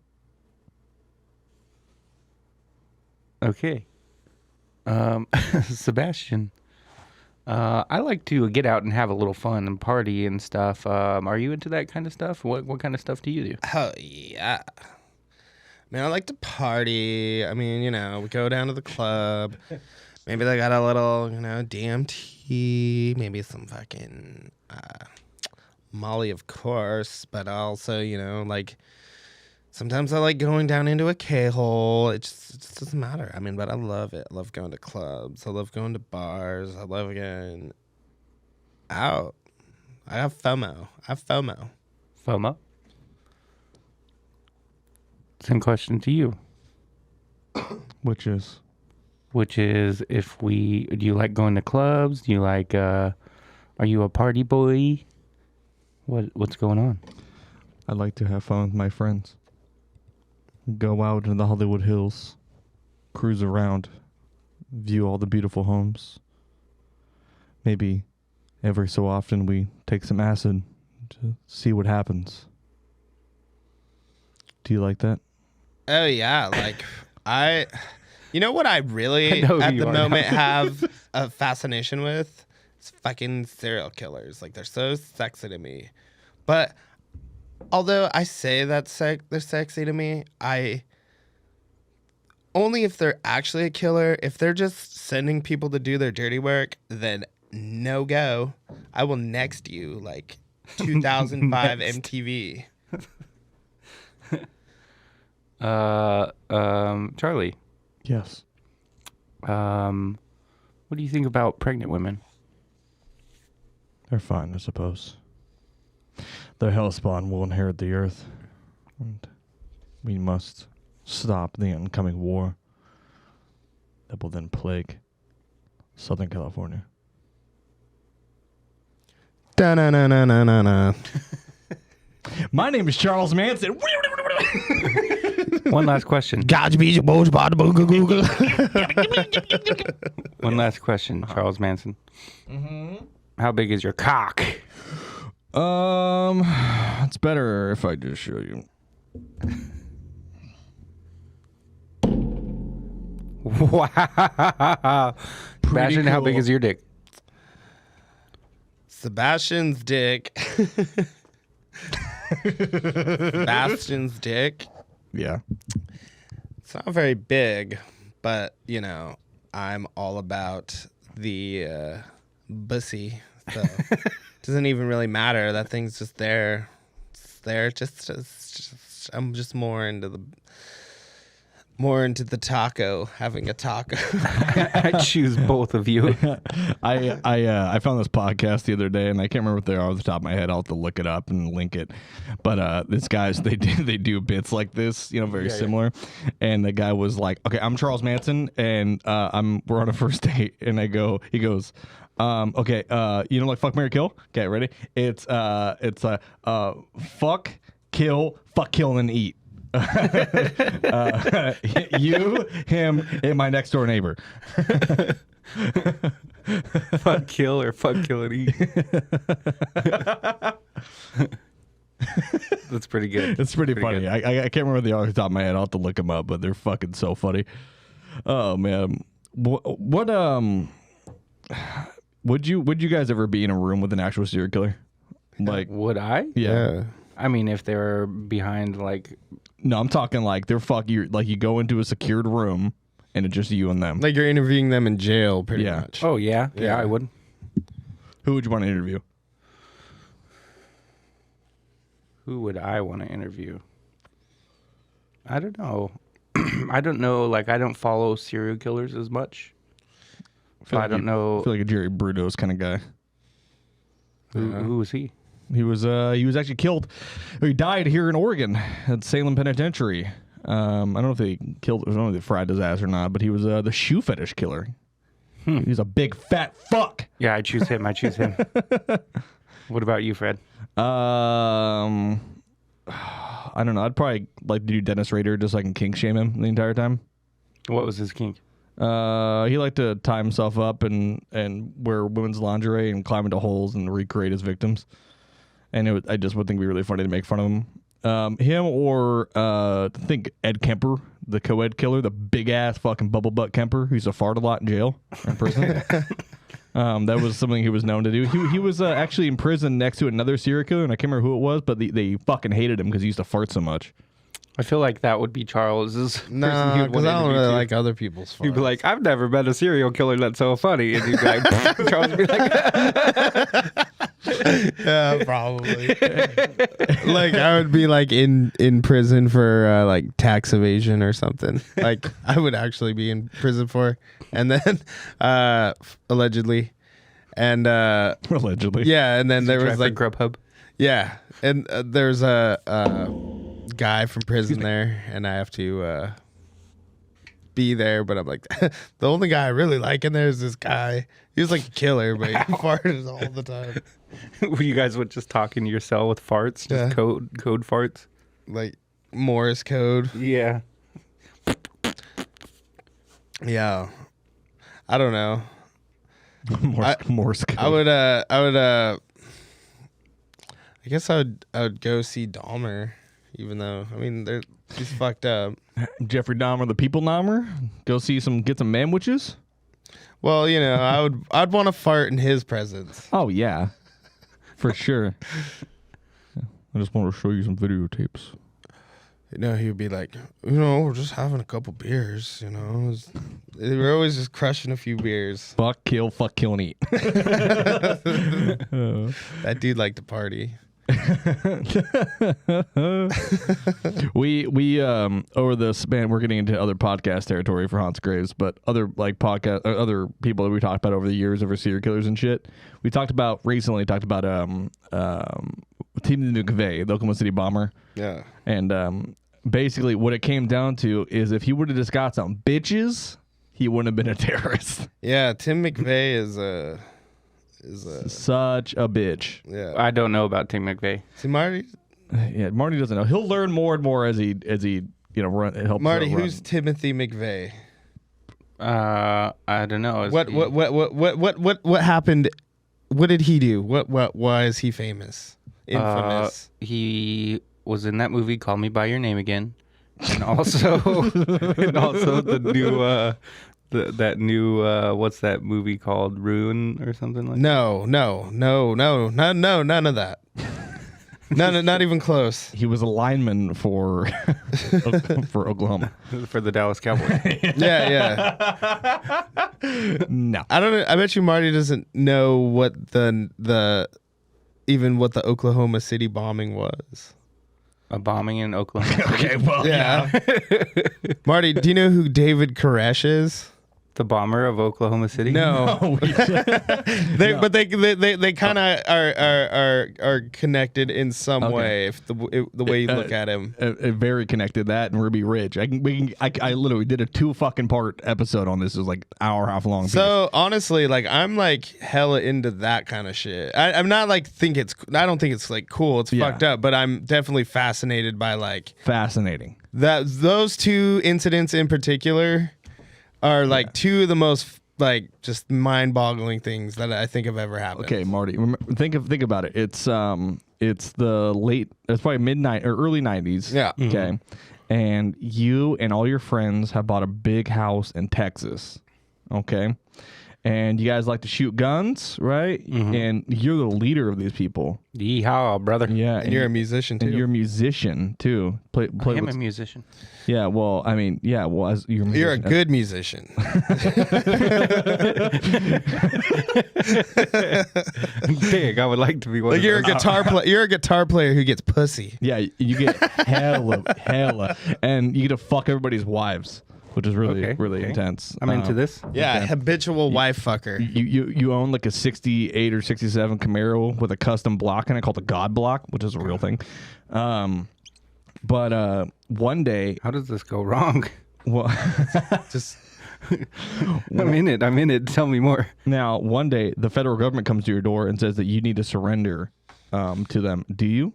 Okay. Sebastian. I like to get out and have a little fun and party and stuff. Are you into that kind of stuff? What kind of stuff do you do? Oh, yeah. I like to party. We go down to the club. Maybe they got a little, DMT. Maybe some fucking Molly, of course. But also, sometimes I like going down into a K-hole. It just doesn't matter. But I love it. I love going to clubs. I love going to bars. I love going out. I have FOMO. FOMO? Same question to you. Which is? Do you like going to clubs? Do you like, are you a party boy? What's going on? I like to have fun with my friends. Go out in the Hollywood Hills. Cruise around. View all the beautiful homes. Maybe every so often we take some acid to see what happens. Do you like that? Oh, yeah. You know what I really, I know who at you the are moment, now. have a fascination with? It's fucking serial killers. They're so sexy to me. But although I say that they're sexy to me, only if they're actually a killer. If they're just sending people to do their dirty work, then no go. I will next you 2005 Next. MTV. Charlie. Yes. What do you think about pregnant women? They're fine, I suppose. The hellspawn will inherit the earth, and we must stop the oncoming war that will then plague Southern California. Da-na-na-na-na-na. My name is Charles Manson. One last question. One last question, Charles Manson. How big is your cock? It's better if I just show you. Wow. Sebastian, how big cool. is your dick? Sebastian's dick. Sebastian's dick. Yeah. It's not very big, but you know, I'm all about the bussy. So it doesn't even really matter. That thing's just there. It's there. Just I'm just more into the taco, having a taco. I choose both of you. I found this podcast the other day, and I can't remember what they are off the top of my head. I'll have to look it up and link it. But this guys, they do bits like this, you know, very similar. And the guy was like, "Okay, I'm Charles Manson, and we're on a first date." And he goes, "Okay, you know, like fuck, marry, kill. Okay, ready? It's fuck, kill, and eat." You, him, and my next door neighbor. Fuck, kill, or fuck, kill, and eat. That's pretty good. It's pretty funny. good. I can't remember the off the top of my head. I'll have to look them up, but they're fucking so funny. Oh man, what would you guys ever be in a room with an actual serial killer? Like, Would I? yeah. I mean, if they were behind, like... No, I'm talking like they're you. Like you go into a secured room and it's just you and them. Like you're interviewing them in jail, pretty Yeah. much. Oh, yeah. Yeah, I would. Who would you want to interview? Who would I want to interview? I don't know. I don't know. Like, I don't follow serial killers as much. So I don't know. I feel like a Jerry Brudos kind of guy. Who was he? He was actually killed. He died here in Oregon at Salem Penitentiary. I don't know if they killed. I don't know if they fried his ass or not, but he was the shoe fetish killer. He's a big fat fuck. Yeah, I choose him. What about you, Fred? I don't know. I'd probably like to do Dennis Rader just so I can kink shame him the entire time. What was his kink? He liked to tie himself up and wear women's lingerie and climb into holes and recreate his victims. And I just would think it'd be really funny to make fun of him. Him or I think Ed Kemper, the co-ed killer, the big ass fucking bubble butt Kemper who used to fart a lot in jail or in prison. That was something he was known to do. He was actually in prison next to another serial killer, and I can't remember who it was, but they fucking hated him because he used to fart so much. I feel like that would be Charles's No, person he would because want to I don't interview really too. like other people's farts. He'd be like, I've never met a serial killer that's so funny. And he'd be like, Charles would be like, yeah, probably. Like I would be like in prison for like tax evasion or something. Like I would actually be in prison for, and then allegedly, and Allegedly. yeah, and then there was like Grubhub. yeah, and there's a guy from prison there, and I have to be there, but I'm like the only guy I really like in there is this guy. He was like a killer, but he farted all the time. You guys would just talk in your cell with farts, just Yeah. code farts. Like Morse code. Yeah. Yeah. I don't know. Morse code. I guess I would go see Dahmer, even though he's fucked up. Jeffrey Dahmer, the people Dahmer. Go get some manwich. Well, you know, I'd want to fart in his presence. Oh yeah, for sure. I just want to show you some videotapes. You know, he would be like, you know, we're just having a couple beers, you know. We're always just crushing a few beers. Fuck, kill, and eat. That dude liked to party. we over the span, we're getting into other podcast territory for Haunts Graves, but other like podcast other people that we talked about over the years over serial killers and shit. We talked about Timothy McVeigh, the Oklahoma City bomber. Yeah. And basically what it came down to is if he would have just got some bitches, he wouldn't have been a terrorist. Yeah, Tim McVeigh is Such a bitch. yeah. I don't know about Tim McVeigh. See, Marty, Yeah, Marty doesn't know. He'll learn more and more as he helps. Marty, run. who's Timothy McVeigh? I don't know. Is What happened? What did he do? Why is he famous? Infamous. He was in that movie Call Me by Your Name Again, and also the new that new what's that movie called, Ruin or something like No, none of that. Not even close. He was a lineman for for Oklahoma. that, for the Dallas Cowboys. Yeah. No. I don't know. I bet you Marty doesn't know what the even what the Oklahoma City bombing was. A bombing in Oklahoma. Okay, well, Yeah. Marty, do you know who David Koresh is? The bomber of Oklahoma City? No. But they kind of are connected in some way if the way you look at him. Very connected. That and Ruby Ridge. I literally did a 2 fucking part episode on this. It was like an hour and a half long. So honestly, like I'm like hella into that kind of shit. I'm not like I don't think it's like cool. It's fucked up, but I'm definitely fascinated by like Fascinating. those 2 incidents in particular are like 2 of the most like just mind-boggling things that I think have ever happened. Okay, Marty, think about it. It's probably midnight or early 90s. Yeah. Okay. And you and all your friends have bought a big house in Texas. Okay. And you guys like to shoot guns, right? And you're the leader of these people. Yeehaw, brother. Yeah. And you're a musician too. And you're a musician too. Play I am with, a musician. yeah, well, I mean, yeah, well, as you're a musician. You're a good musician. Big. I would like to be one. Like of you're a those. guitar player. You're a guitar player who gets pussy. Yeah, you get hella, and you get to fuck everybody's wives, which is really Okay. intense. I'm into this. Yeah, habitual wife fucker. You own like a 68 or 67 Camaro with a custom block in it called the God Block, which is a real thing. But one day, How does this go wrong? well, Just I'm in it. Tell me more. now one day the federal government comes to your door and says that you need to surrender to them. Do you?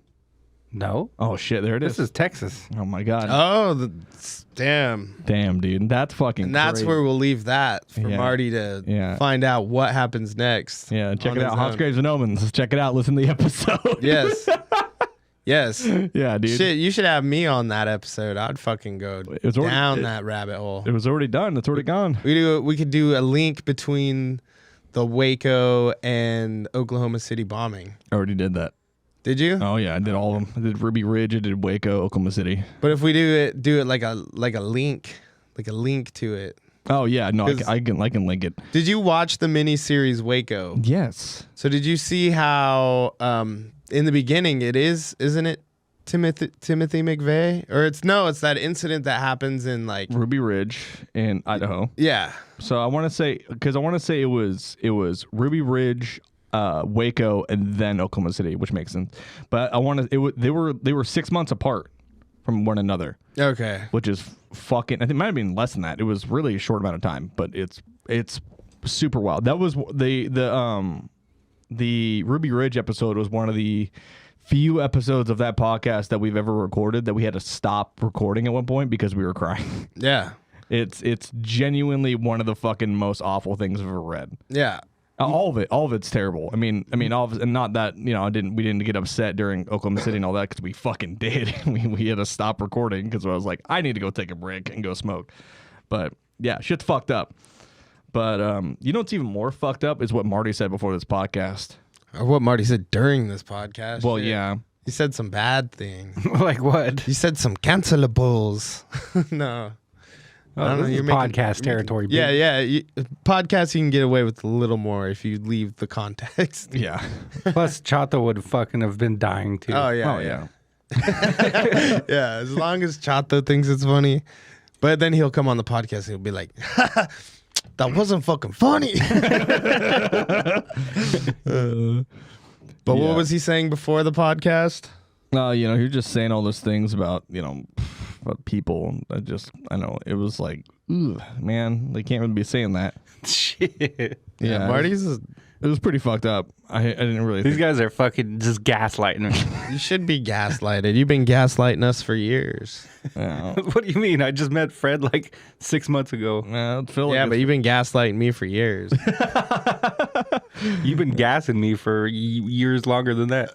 No. Oh shit, there it is. This is Texas. Oh my god. damn. Damn, dude, that's fucking. And that's crazy. where we'll leave that for Yeah. Marty to Yeah. find out what happens next. Yeah, check on it his out. Hots, own. Graves, and Omens. Check it out. Listen to the episode. Yes. Yes. Yeah, dude. Shit, you should have me on that episode. I'd fucking go was already- down that rabbit hole. It was already done. It's already gone. We could do a link between the Waco and Oklahoma City bombing. I already did that. Did you? Oh yeah, I did all of them. I did Ruby Ridge. I did Waco, Oklahoma City. But if we do it like a link to it. Oh yeah, no, 'Cause- I can link it. Did you watch the miniseries Waco? Yes. So did you see how in the beginning isn't it Timothy McVeigh? Or it's that incident that happens in like Ruby Ridge in Idaho. yeah. So I want to say it was Ruby Ridge, Waco, and then Oklahoma City, which makes sense. But they were 6 months apart from one another, Okay. which is fucking. I think it might have been less than that. It was really a short amount of time, but it's super wild. That was the Ruby Ridge episode was one of the few episodes of that podcast that we've ever recorded that we had to stop recording at one point because we were crying. Yeah. It's genuinely one of the fucking most awful things I've ever read. Yeah. All of it's terrible. I mean, all of it, and not that we didn't get upset during Oklahoma City and all that because we fucking did. we had to stop recording because I was like, I need to go take a break and go smoke. But yeah, shit's fucked up. But you know what's even more fucked up is what Marty said before this podcast. Or what Marty said during this podcast. Well, Shit. yeah. He said some bad things. Like what? He said some cancelables. No. I don't know, This is you're making- podcast territory. Big. Yeah. Podcasts, you can get away with a little more if you leave the context. Yeah. Plus, Chato would fucking have been dying too. Oh, yeah. Oh, yeah. Yeah, as long as Chato thinks it's funny. But then he'll come on the podcast and he'll be like, that wasn't fucking funny. But Yeah. what was he saying before the podcast? You're just saying all those things about, about people. I know it was like Ugh, man, they can't really be saying that. Shit. Yeah, Marty's. It was pretty fucked up. I didn't really. These Think, guys are fucking just gaslighting me. You should be gaslighted. You've been gaslighting us for years. What do you mean? I just met Fred like 6 months ago. Yeah, but you've been gaslighting me for years. You've been gassing me for years longer than that.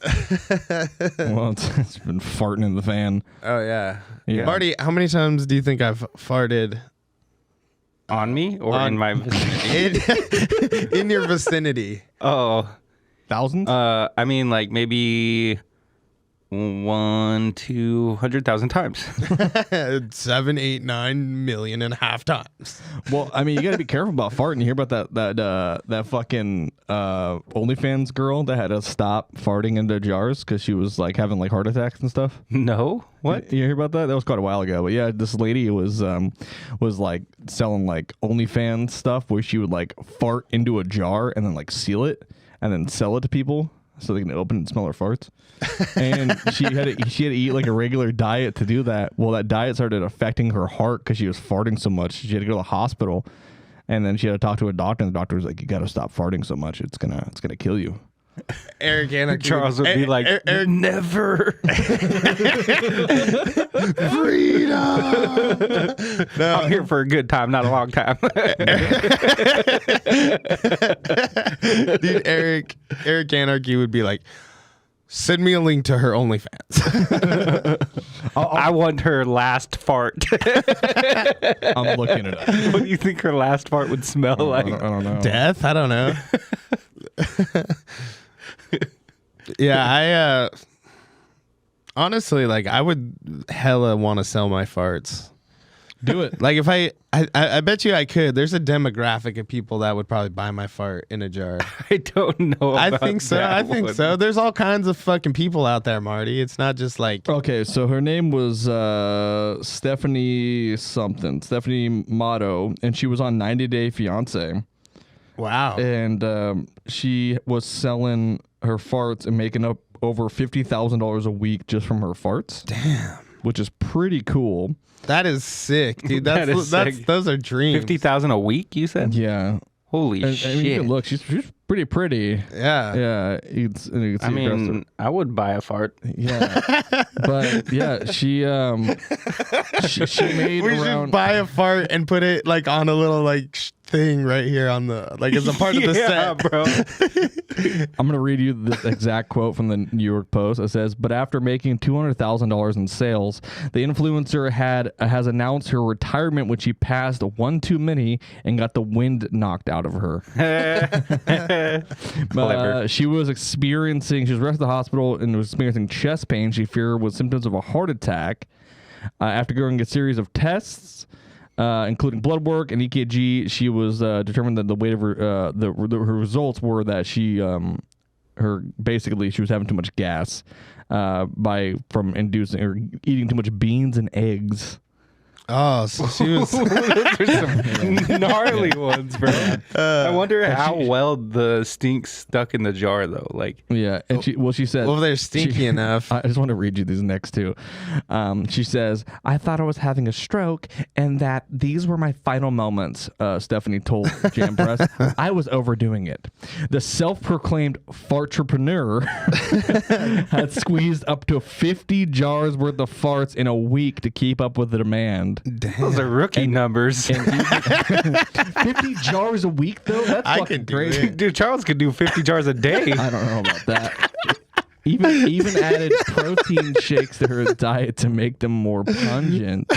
well, it's been farting in the fan. Oh yeah. Yeah. Marty, how many times do you think I've farted On me or in my vicinity? in your vicinity? Oh, Thousands? I mean, like maybe 100,000-200,000 times. 7, 8, 9 million and a half times. Well, I mean, you got to be careful about farting. You hear about that fucking OnlyFans girl that had to stop farting into jars because she was like having like heart attacks and stuff. No, what? You hear about that? That was quite a while ago. But yeah, this lady was like selling like OnlyFans stuff where she would like fart into a jar and then like seal it and then sell it to people so they can open and smell her farts. And she had to eat like a regular diet to do that. Well, that diet started affecting her heart because she was farting so much. She had to go to the hospital, and then she had to talk to a doctor. And the doctor was like, "You got to stop farting so much. It's gonna kill you." Eric and Charles would be like, Eric, never. freedom. No, I'm here for a good time, not a long time. dude, Eric Anarchy would be like, send me a link to her OnlyFans. I want her last fart. I'm looking it up. What do you think her last fart would smell like? I don't know. Death? I don't know. Yeah, I honestly, like, I would hella want to sell my farts. Do it. Like, if I bet you I could. There's a demographic of people that would probably buy my fart in a jar. I don't know. I about think so. that I think one. so. There's all kinds of fucking people out there, Marty. It's not just like. Okay, so her name was Stephanie Motto, and she was on 90 Day Fiance. Wow. And she was selling her farts and making up over $50,000 a week just from her farts. Damn. Which is pretty cool. That is sick, dude. That is That's sick. those are dreams. 50,000 a week, you said? Yeah. Holy And, shit. I mean, you can look, she's pretty pretty. Yeah. Yeah. You can see I mean, I would buy a fart. yeah. But yeah, she made We around should buy a fart and put it like on a little like thing right here on the like as a part of the set, bro. I'm gonna read you the exact quote from the New York Post. It says, "But after making $200,000 in sales, the influencer has announced her retirement when she passed one too many and got the wind knocked out of her." Clever. She was rushed to the hospital and was experiencing chest pain she feared was symptoms of a heart attack. After going a series of tests, including blood work and EKG, she was determined that the weight of her her results were that she was having too much gas from inducing or eating too much beans and eggs. Oh, so she was. There's some gnarly ones, bro. I wonder how well the stink stuck in the jar, though. Like, Yeah, and she said, Well, they're stinky enough. I just want to read you these next two. She says, "I thought I was having a stroke and that these were my final moments," Stephanie told Jam Press. "I was overdoing it. The self-proclaimed fartrepreneur had squeezed up to 50 jars worth of farts in a week to keep up with the demand." those are rookie numbers. And 50 jars a week, though? That's I fucking can do crazy. it. Dude, Charles could do 50 jars a day. I don't know about that. Even added protein shakes to her diet to make them more pungent.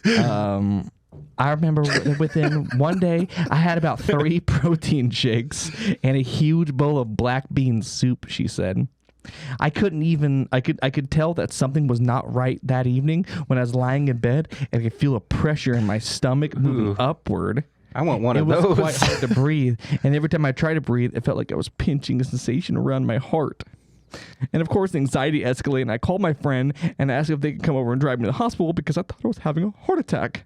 I remember within one day, I had about 3 protein shakes and a huge bowl of black bean soup, she said. I could tell that something was not right that evening when I was lying in bed and I could feel a pressure in my stomach moving upward. I want one It of was those. quite hard to breathe, and every time I tried to breathe, it felt like I was pinching a sensation around my heart. And of course, the anxiety escalated, and I called my friend and asked if they could come over and drive me to the hospital because I thought I was having a heart attack.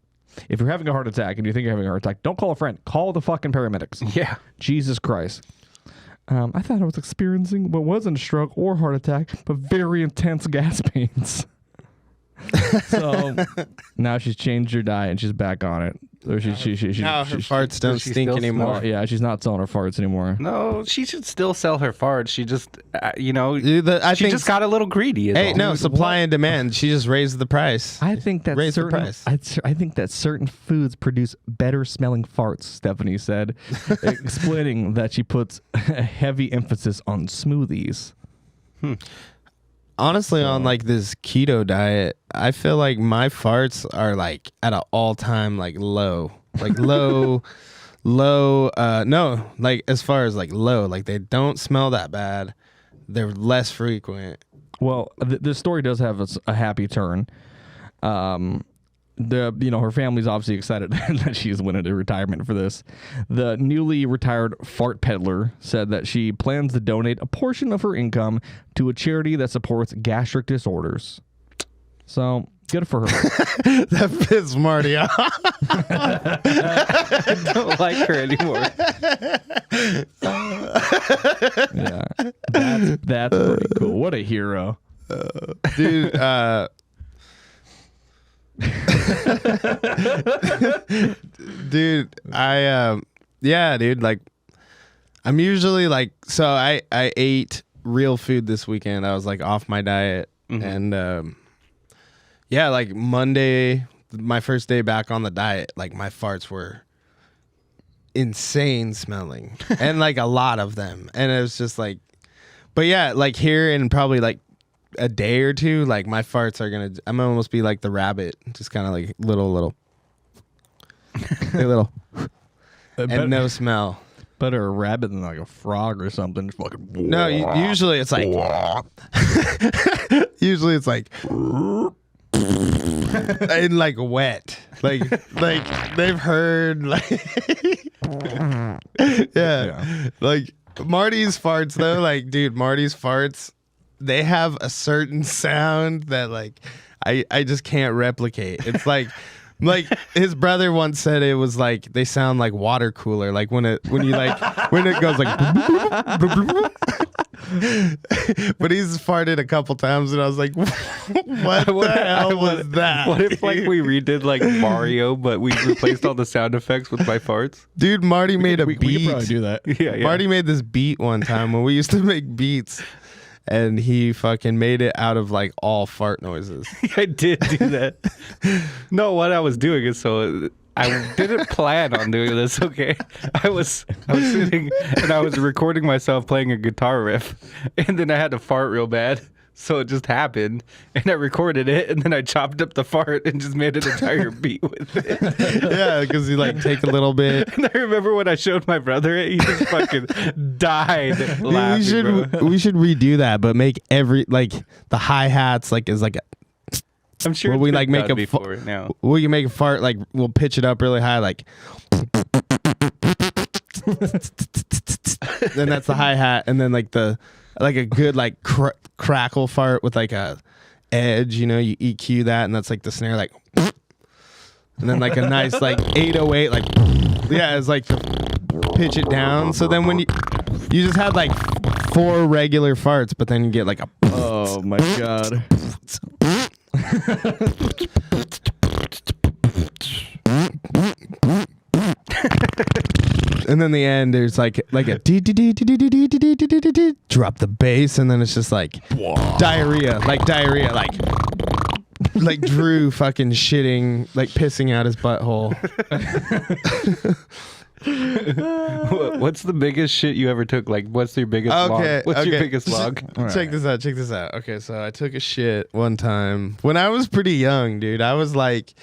If you're having a heart attack and you think you're having a heart attack, don't call a friend. Call the fucking paramedics. Yeah. Jesus Christ. I thought I was experiencing what wasn't a stroke or heart attack, but very intense gas pains. So now she's changed her diet and she's back on it. Or she Now her farts don't she stink still anymore. well, yeah, she's not selling her farts anymore. No, she should still sell her farts. She just, Dude, I she think just got a little greedy. Is Hey, all. no, supply and demand. She just raised the price. I think that Raise the certain price. I think that certain foods produce better smelling farts, Stephanie said, explaining that she puts a heavy emphasis on smoothies. Honestly, on like this keto diet, I feel like my farts are like at an all-time like low. Like low no, like as far as like low, like they don't smell that bad. They're less frequent. Well, this story does have a happy turn. Her family's obviously excited that she's winning a retirement for this. The newly retired fart peddler said that she plans to donate a portion of her income to a charity that supports gastric disorders. So good for her. That pissed Marty off. I don't like her anymore. Yeah, that's pretty cool. What a hero, Dude, dude, dude, like I'm usually like, so I ate real food this weekend. I was like off my diet and like Monday, my first day back on the diet, like my farts were insane smelling and like a lot of them. And it was just like, but yeah, like here in probably like a day or two, like my farts are I'm gonna almost be like the rabbit, just kind of like little and no smell. better a rabbit than like a frog or something. Just fucking No, usually it's like usually it's like and like wet, like they've heard like yeah, like Marty's farts though, like dude, Marty's farts, they have a certain sound that like I just can't replicate. It's like his brother once said it was like they sound like water cooler, like when it goes like but he's farted a couple times and I was like, what the hell was that? What if like we redid like Mario, but we replaced all the sound effects with my farts? Dude, Marty made a we beat. could probably do that. Yeah. Marty made this beat one time when we used to make beats, and he fucking made it out of like all fart noises. I did do that. No, what I was doing is so I didn't plan on doing this. Okay, I was sitting and I was recording myself playing a guitar riff, and then I had to fart real bad. So it just happened, and I recorded it, and then I chopped up the fart and just made an entire beat with it. Yeah, because you like take a little bit. And I remember when I showed my brother it, he just fucking died laughing. Dude, we should redo that, but make every like the hi hats like is like a. I'm sure Well, we it's like been make done a before now. we can make a fart like we'll pitch it up really high like. Then that's the hi hat, and then like a good like crackle fart with like a edge, you know, you EQ that, and that's like the snare like, and then like a nice like 808 like, yeah, it's like to pitch it down. So then when you just had like 4 regular farts, but then you get like a. Oh my god. And then the end, there's like a drop the bass, and then it's just like diarrhea, like Drew fucking shitting, like pissing out his butthole. What's the biggest shit you ever took? Like, what's your biggest log? What's your biggest log? Check this out. Okay, so I took a shit one time when I was pretty young, dude. I was like,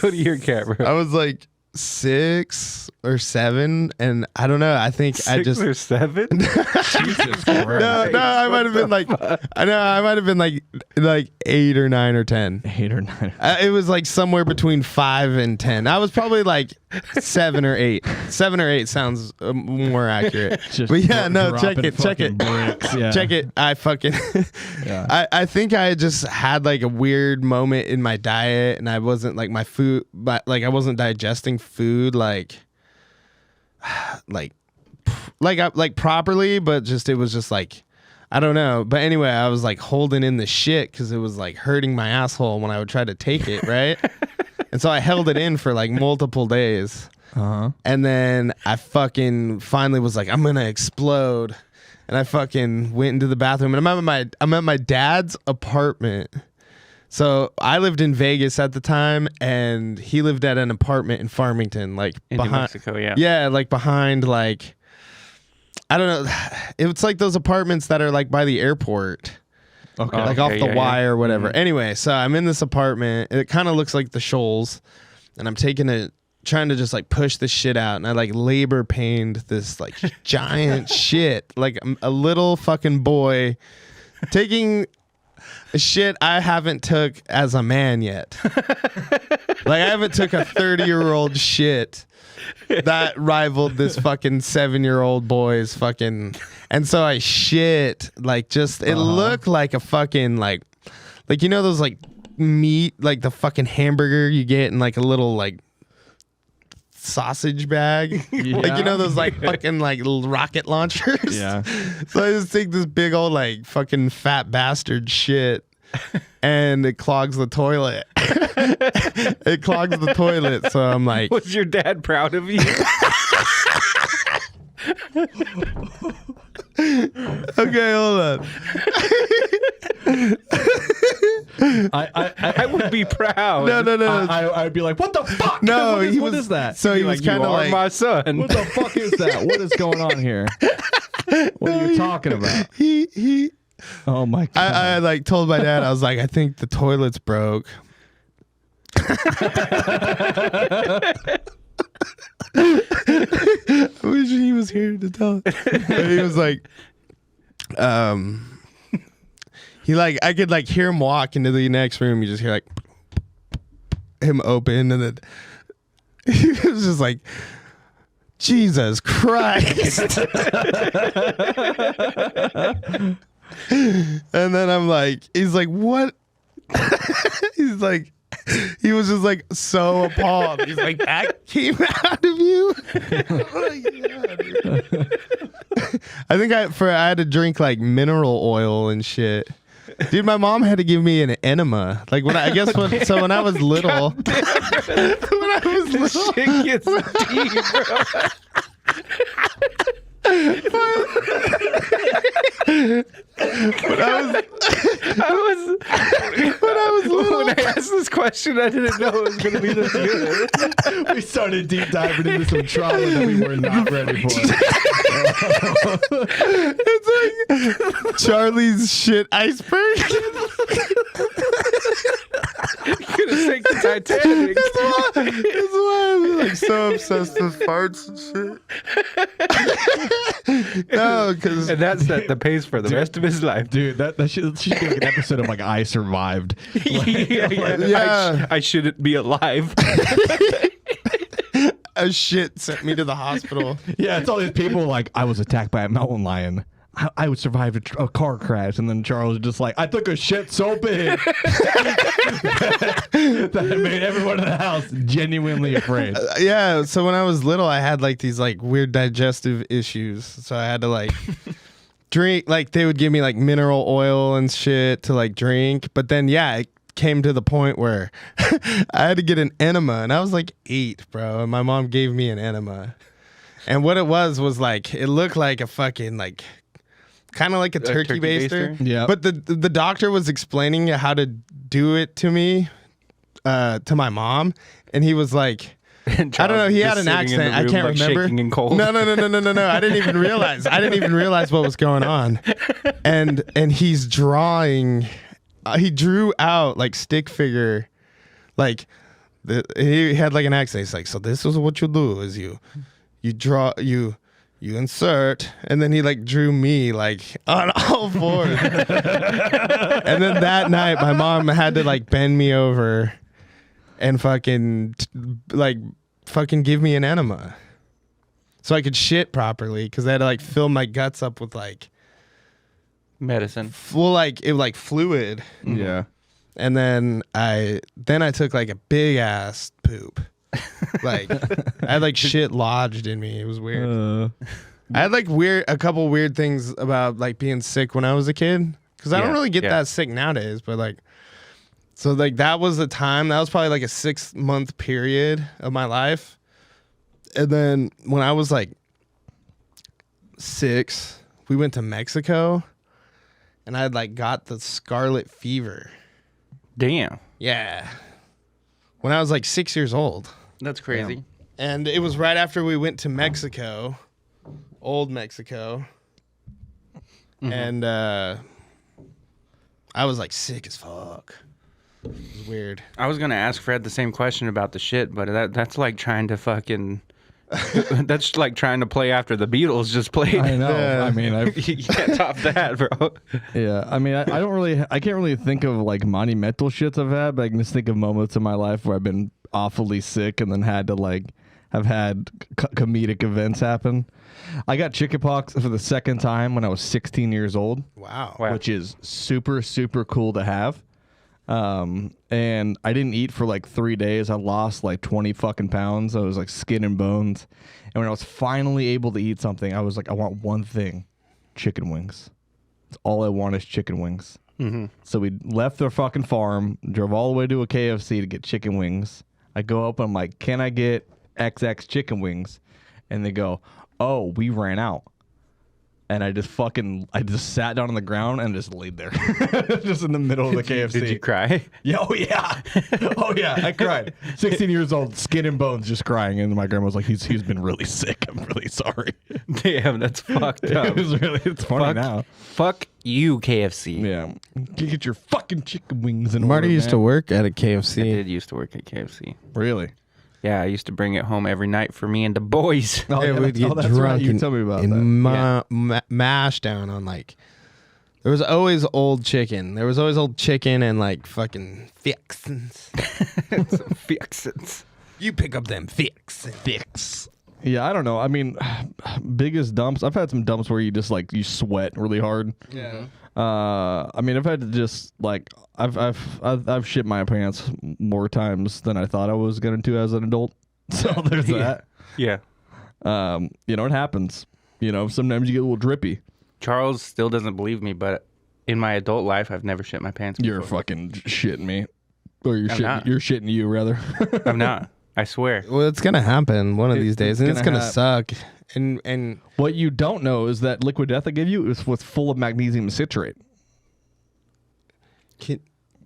Go to your camera. I was like 6 or 7, and I don't know. I think 6 or 7? Jesus Christ. no, I might have been like, I might have been like 8 or 9 or 10. 8 or 9. It was like somewhere between 5 and 10. I was probably like 7 or 8. 7 or 8 sounds more accurate. But yeah, no, check it. Bricks, yeah. Check it. I fucking Yeah. I think I just had like a weird moment in my diet, and I wasn't like my food, but like I wasn't digesting food like properly, but just it was just like I don't know. But anyway, I was like holding in the shit because it was like hurting my asshole when I would try to take it, right? And so I held it in for like multiple days. Uh-huh. And then I fucking finally was like, I'm gonna explode. And I fucking went into the bathroom, and I'm at my dad's apartment. So I lived in Vegas at the time, and he lived at an apartment in Farmington, like In behind New Mexico, yeah. Yeah, like behind, like, I don't know. It's like those apartments that are like by the airport. Okay. Like off the yeah, Y yeah. or whatever. Anyway, so I'm in this apartment. It kind of looks like the Shoals, and I'm trying to just like push the shit out, and I like labor pained this like giant shit, like a little fucking boy taking a shit I haven't took as a man yet. Like I haven't took a 30-year-old shit that rivaled this fucking 7-year-old boy's fucking. And so I shit like just it looked like a fucking like you know those like meat, like the fucking hamburger you get in like a little like sausage bag. Like you know those like fucking like rocket launchers. Yeah. So I just take this big old like fucking fat bastard shit, and it clogs the toilet. It clogs the toilet. So I'm like, Was your dad proud of you? okay, hold on. I would be proud. No. I'd be like, what the fuck? No, What is that? So he was You kind of are like, my son. What the fuck is that? What is going on here? What are you talking about? he. Oh my god. I like told my dad, I was like, I think the toilet's broke. I wish he was here to tell. But he was like, he like I could like hear him walk into the next room. You just hear like him open, and then he was just like, Jesus Christ. And then I'm like, he's like, what? He's like, he was just like so appalled. He's like, that came out of you? I think I had to drink like mineral oil and shit. Dude, my mom had to give me an enema. Like when I guess when I was little. When I was little. Shit gets deep, bro. When I asked this question, I didn't know it was going to be this good. We started deep diving into some trauma that we were not ready for. It's like Charlie's shit iceberg. You could have sank the Titanic. That's why I'm like so obsessed with farts and shit. No, because And that's set the pace for the rest of his life. Dude, that should be like an episode of like I Survived. Yeah. I shouldn't be alive. a shit sent me to the hospital. Yeah, it's all these people like, I was attacked by a mountain lion. I would survive a car crash. And then Charles was just like, I took a shit so big that it made everyone in the house genuinely afraid. Yeah, so when I was little, I had like these like weird digestive issues. So I had to like drink, like they would give me like mineral oil and shit to like drink. But then, yeah, it came to the point where I had to get an enema. And I was like 8, bro. And my mom gave me an enema. And what it was like, it looked like a fucking like, kind of like a turkey baster. Yeah. But the doctor was explaining how to do it to me, to my mom. And he was like, I don't know. He had an accent. I can't remember. Shaking and cold. No. I didn't even realize. What was going on. And he's drawing. He drew out like stick figure, like he had like an accent. He's like, so this is what you do: is you draw you insert, and then he like drew me like on all fours. And then that night, my mom had to like bend me over and fucking give me an enema so I could shit properly, because they had to like fill my guts up with like Medicine. fluid. Yeah. And then I took like a big ass poop. Like I had like shit lodged in me. It was weird. I had like a couple weird things about like being sick when I was a kid, because I don't Yeah, really get yeah. that sick nowadays. But like So like that was the time. That was probably like a 6-month period of my life. And then when I was like 6, we went to Mexico, and I had like got the scarlet fever. Damn. Yeah. When I was like 6 years old. That's crazy. And it was right after we went to Mexico, old Mexico. And I was like sick as fuck. It was weird. I was gonna ask Fred the same question about the shit, but that's like trying to fucking. That's like trying to play after the Beatles just played. I know. Yeah. I mean, You can't top that, bro. yeah. I mean, I can't really think of like monumental shits I've had, but I can just think of moments in my life where I've been awfully sick and then had to like have had comedic events happen. I got chickenpox for the second time when I was 16 years old. Wow. Which is super, super cool to have. And I didn't eat for like 3 days. I lost like 20 fucking pounds. I was like skin and bones. And when I was finally able to eat something, I was like, I want one thing: chicken wings. That's all I want is chicken wings. Mm-hmm. So we left their fucking farm, drove all the way to a KFC to get chicken wings. I go up and I'm like, can I get XX chicken wings? And they go, oh, we ran out. And I just sat down on the ground and just laid there. Just in the middle of the KFC. Did you cry? Yeah, oh yeah. Oh yeah, I cried. 16 years old, skin and bones, just crying. And my grandma was like, he's been really sick. I'm really sorry. Damn, that's fucked up. It's funny now. Fuck you, KFC. Yeah. Get your fucking chicken wings in Marty order, used to man. work at a I KFC. did used to work at KFC. Really? Yeah, I used to bring it home every night for me and the boys. Oh, Yeah, we'd get that's drunk right. You and, tell me about and that. mash down on like. There was always old chicken. There was always old chicken and like fucking fixins. Fixins. You pick up them fixins. Fix. Yeah, I don't know. I mean, biggest dumps. I've had some dumps where you just like you sweat really hard. Yeah. I mean, I've had to just like I've shit my pants more times than I thought I was going to as an adult. So there's that. Yeah. You know, it happens. You know, sometimes you get a little drippy. Charles still doesn't believe me, but in my adult life, I've never shit my pants before. You're fucking shitting me, or I'm not. you're shitting you rather. I'm not. I swear. Well, it's gonna happen one of these days, and it's gonna gonna suck. And What you don't know is that liquid death I give you was full of magnesium citrate.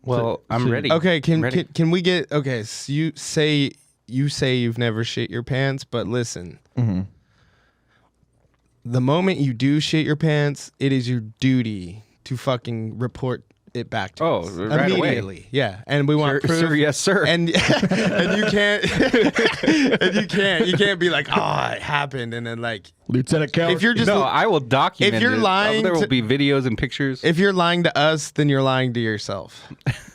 Well, I'm so- ready. okay, Ready. can we get okay? So you say you've never shit your pants, but listen. Mm-hmm. The moment you do shit your pants, it is your duty to fucking report it back to us right away. immediately. Yeah, and we want Sir, proof. sir, yes, sir. And and you can't be like, oh, it happened, and then like Lieutenant Count. if you're just no, I will document if you're it. lying there will to- be videos and pictures. if you're lying to us, then you're lying to yourself,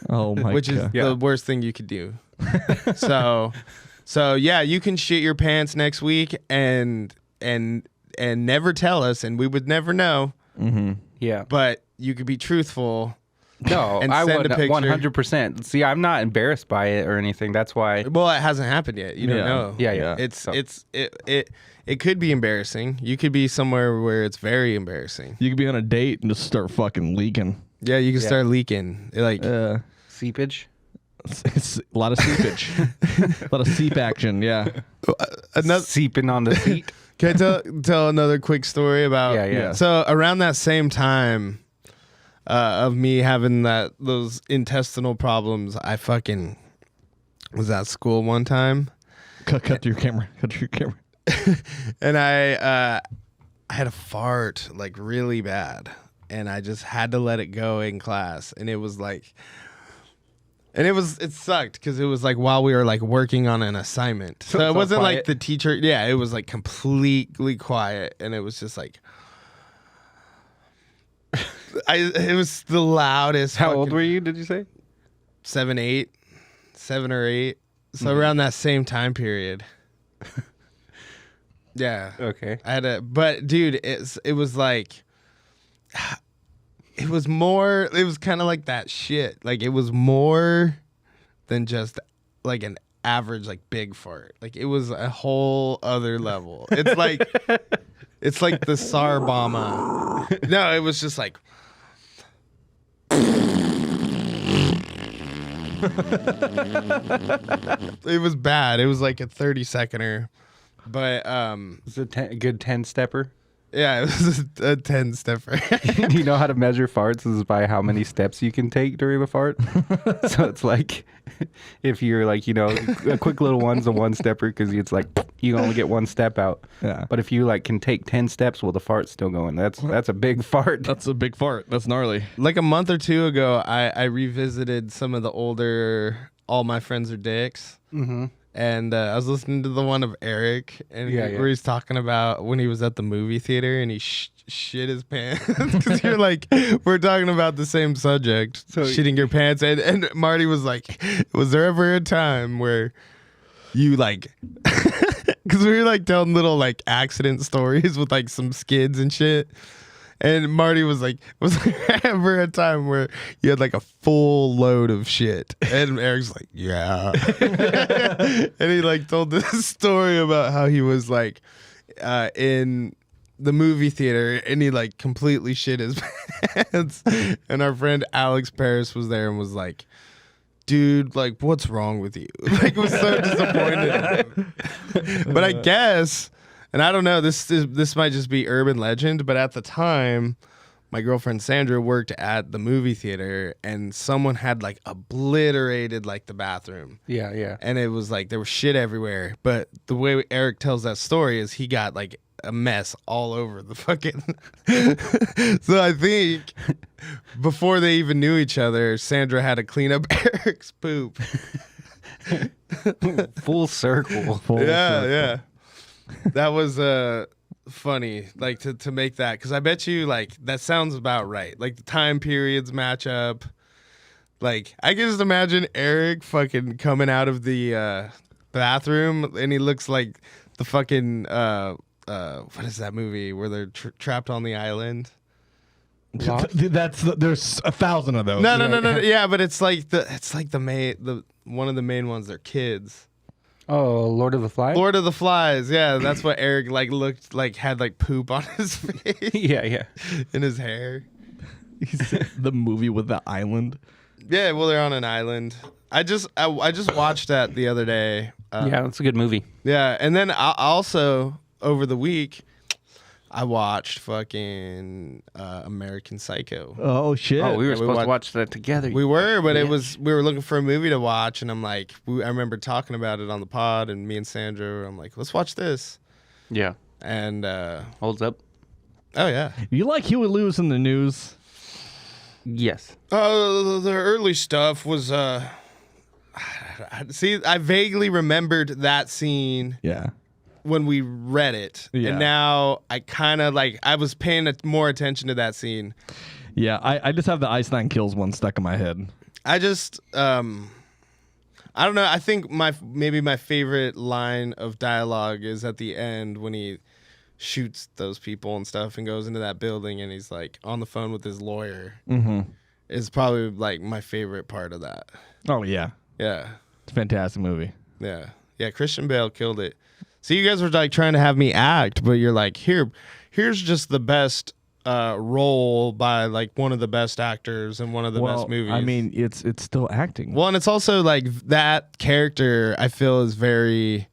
oh my which is god. Yeah. the worst thing you could do. So yeah, you can shit your pants next week and never tell us, and we would never know. Mm-hmm. Yeah. But you could be truthful. No, and I send would a picture. 100%. See, I'm not embarrassed by it or anything. That's why. Well, it hasn't happened yet. You don't Yeah. know. Yeah. It could be embarrassing. You could be somewhere where it's very embarrassing. You could be on a date and just start fucking leaking. Yeah, you can start leaking. Like Seepage. It's a lot of seepage, a lot of seep action. Yeah. another. Seeping on the seat. Can I tell another quick story about? Yeah. So around that same time of me having those intestinal problems, I fucking was at school one time, Cut to your camera. Cut to your camera. and I had a fart like really bad, and I just had to let it go in class, and it was like. And it sucked because it was like while we were like working on an assignment. So it all wasn't like quiet? the teacher. Yeah, it was like completely quiet. And it was just like, it was the loudest. How old were you, did you say? 7 or 8. So around that same time period. Yeah. Okay. But dude, it was like, it was kind of like that shit. Like it was more than just like an average like big fart. Like it was a whole other level. It's like the Sarbama. No, it was just like It was bad. It was like a 30-seconder. But It's a good 10-stepper. yeah, it was a 10-stepper. Do you know how to measure farts? Is by how many steps you can take during the fart. So it's like, if you're like, a quick little one's a 1-stepper because it's like you only get 1 step out. Yeah. But if you like can take 10 steps while the fart's still going, that's a big fart. That's a big fart. That's gnarly. Like a month or two ago, I revisited some of the older All My Friends Are Dicks. Mm-hmm. And I was listening to the one of Eric, and where he's talking about when he was at the movie theater and he shit his pants. Because you're like, we're talking about the same subject, so shitting your pants. And Marty was like, was there ever a time where you like, because we were like telling little like accident stories with like some skids and shit. And Marty was like, was there ever a time where you had like a full load of shit? And Eric's like, yeah. And he like told this story about how he was like in the movie theater and he like completely shit his pants. And our friend Alex Paris was there and was like, dude, like, what's wrong with you? Like, was so disappointed in him. But I guess... And I don't know, this might just be urban legend, but at the time, my girlfriend Sandra worked at the movie theater and someone had like obliterated like the bathroom. Yeah, yeah. And it was like there was shit everywhere. But the way Eric tells that story is he got like a mess all over the fucking... So I think before they even knew each other, Sandra had to clean up Eric's poop. Full circle. Yeah. That was funny, like to make that, because I bet you like that sounds about right. Like the time periods match up. Like I can just imagine Eric fucking coming out of the bathroom and he looks like the fucking what is that movie where they're trapped on the island? There's 1,000 of those. No. Yeah, but it's like the one of the main ones. They're kids. Oh, Lord of the Flies? Lord of the Flies, yeah. That's what Eric like looked like, had like poop on his face. Yeah. In his hair. The movie with the island. Yeah, well, they're on an island. I just watched that the other day. Yeah, that's a good movie. Yeah, and then I also over the week I watched fucking American Psycho. Oh shit! Oh, we were supposed to watch that together. We were, but we were looking for a movie to watch, and I'm like, I remember talking about it on the pod, and me and Sandra, I'm like, let's watch this. Yeah. And holds up. Oh yeah. You like Huey Lewis in the news? Yes. The early stuff was see, I vaguely remembered that scene. Yeah. When we read it, and now I kind of like I was paying more attention to that scene. Yeah, I just have the Ice Nine Kills one stuck in my head. I just I don't know. I think maybe my favorite line of dialogue is at the end when he shoots those people and stuff and goes into that building and he's like on the phone with his lawyer. Mm-hmm. Is probably like my favorite part of that. Oh yeah, yeah, it's a fantastic movie. Yeah. Christian Bale killed it. So you guys were like trying to have me act, but you're like, here's just the best role by like one of the best actors in one of the best movies. I mean, it's still acting. Well, and it's also like that character I feel is very.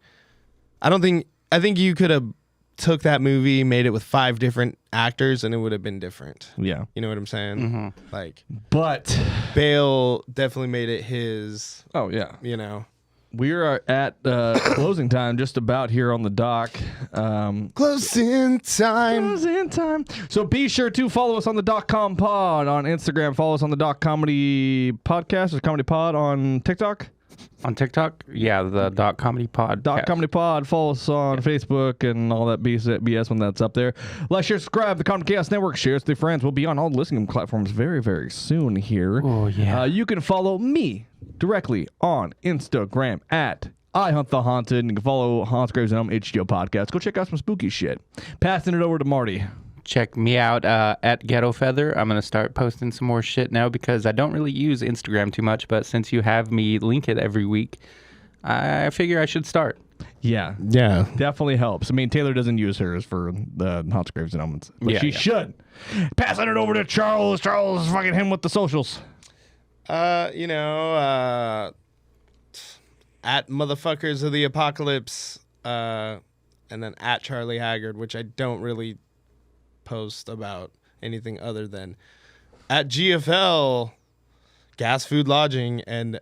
I think you could have took that movie, made it with 5 different actors, and it would have been different. Yeah, you know what I'm saying? Mm-hmm. Like, but Bale definitely made it his. Oh yeah, you know. We are at closing time, just about here on the dock. Closing time. Closing time. So be sure to follow us on the .com pod on Instagram. Follow us on the Doc Comedy Podcast or Comedy Pod on TikTok. On TikTok? Yeah, the .comedy pod. .comedy pod. Follow us on Facebook and all that BS when that's up there. Like, share, subscribe. The Comedy Chaos Network. Share us with your friends. We'll be on all listening platforms very, very soon here. Oh, yeah. You can follow me directly on Instagram at @IHuntTheHaunted. And you can follow Hans Graves and I'm H.G.O podcast. Go check out some spooky shit. Passing it over to Marty. Check me out at Ghetto Feather. I'm going to start posting some more shit now because I don't really use Instagram too much, but since you have me link it every week, I figure I should start. Yeah. Definitely helps. I mean, Taylor doesn't use hers for the Hans Graves and Omens, but she should. Passing it over to Charles. Charles, fucking him with the socials. You know, at motherfuckers of the apocalypse, and then at Charlie Haggard, which I don't really post about anything other than at GFL, gas, food, lodging, and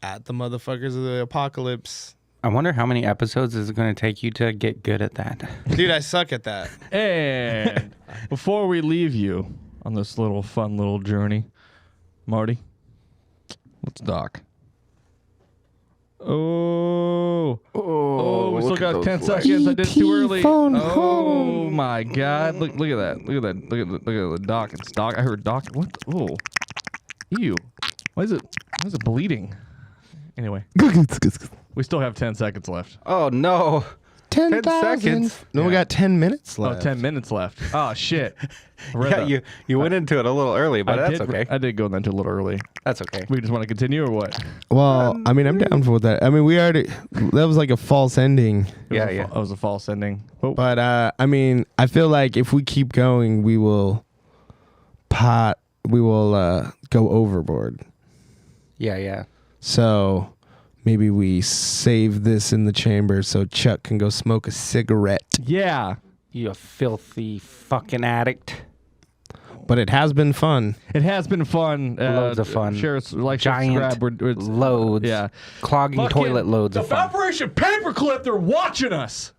at the motherfuckers of the apocalypse. I wonder how many episodes is it going to take you to get good at that. Dude, I suck at that. And before we leave you on this little fun little journey, Marty, let's dock. Oh, we still got 10 seconds. I did it too early. Oh my God! Look at that! Look at the dock. It's dock. I heard dock. What? Oh, ew! Why is it bleeding? Anyway, we still have 10 seconds left. Oh, no. 10 seconds. No, we got 10 minutes left. Oh, 10 minutes left. Oh shit! I read Yeah, that. you went into it a little early, but that's okay. I did go into a little early. That's okay. We just want to continue or what? Well, I mean, I'm down for that. I mean, that was like a false ending. Yeah. That was a false ending. Oh. But, I mean, I feel like if we keep going, we will go overboard. Yeah. So maybe we save this in the chamber so Chuck can go smoke a cigarette. Yeah. You filthy fucking addict. But it has been fun. It has been fun. Loads of fun. Share, like, Giant subscribe. loads. Yeah. Clogging Fucking- toilet loads of The fun. Operation Paperclip, they're watching us.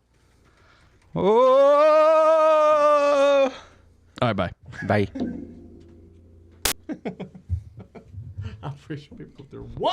Oh! All right, bye. Bye. Operation Paperclip, they're watching.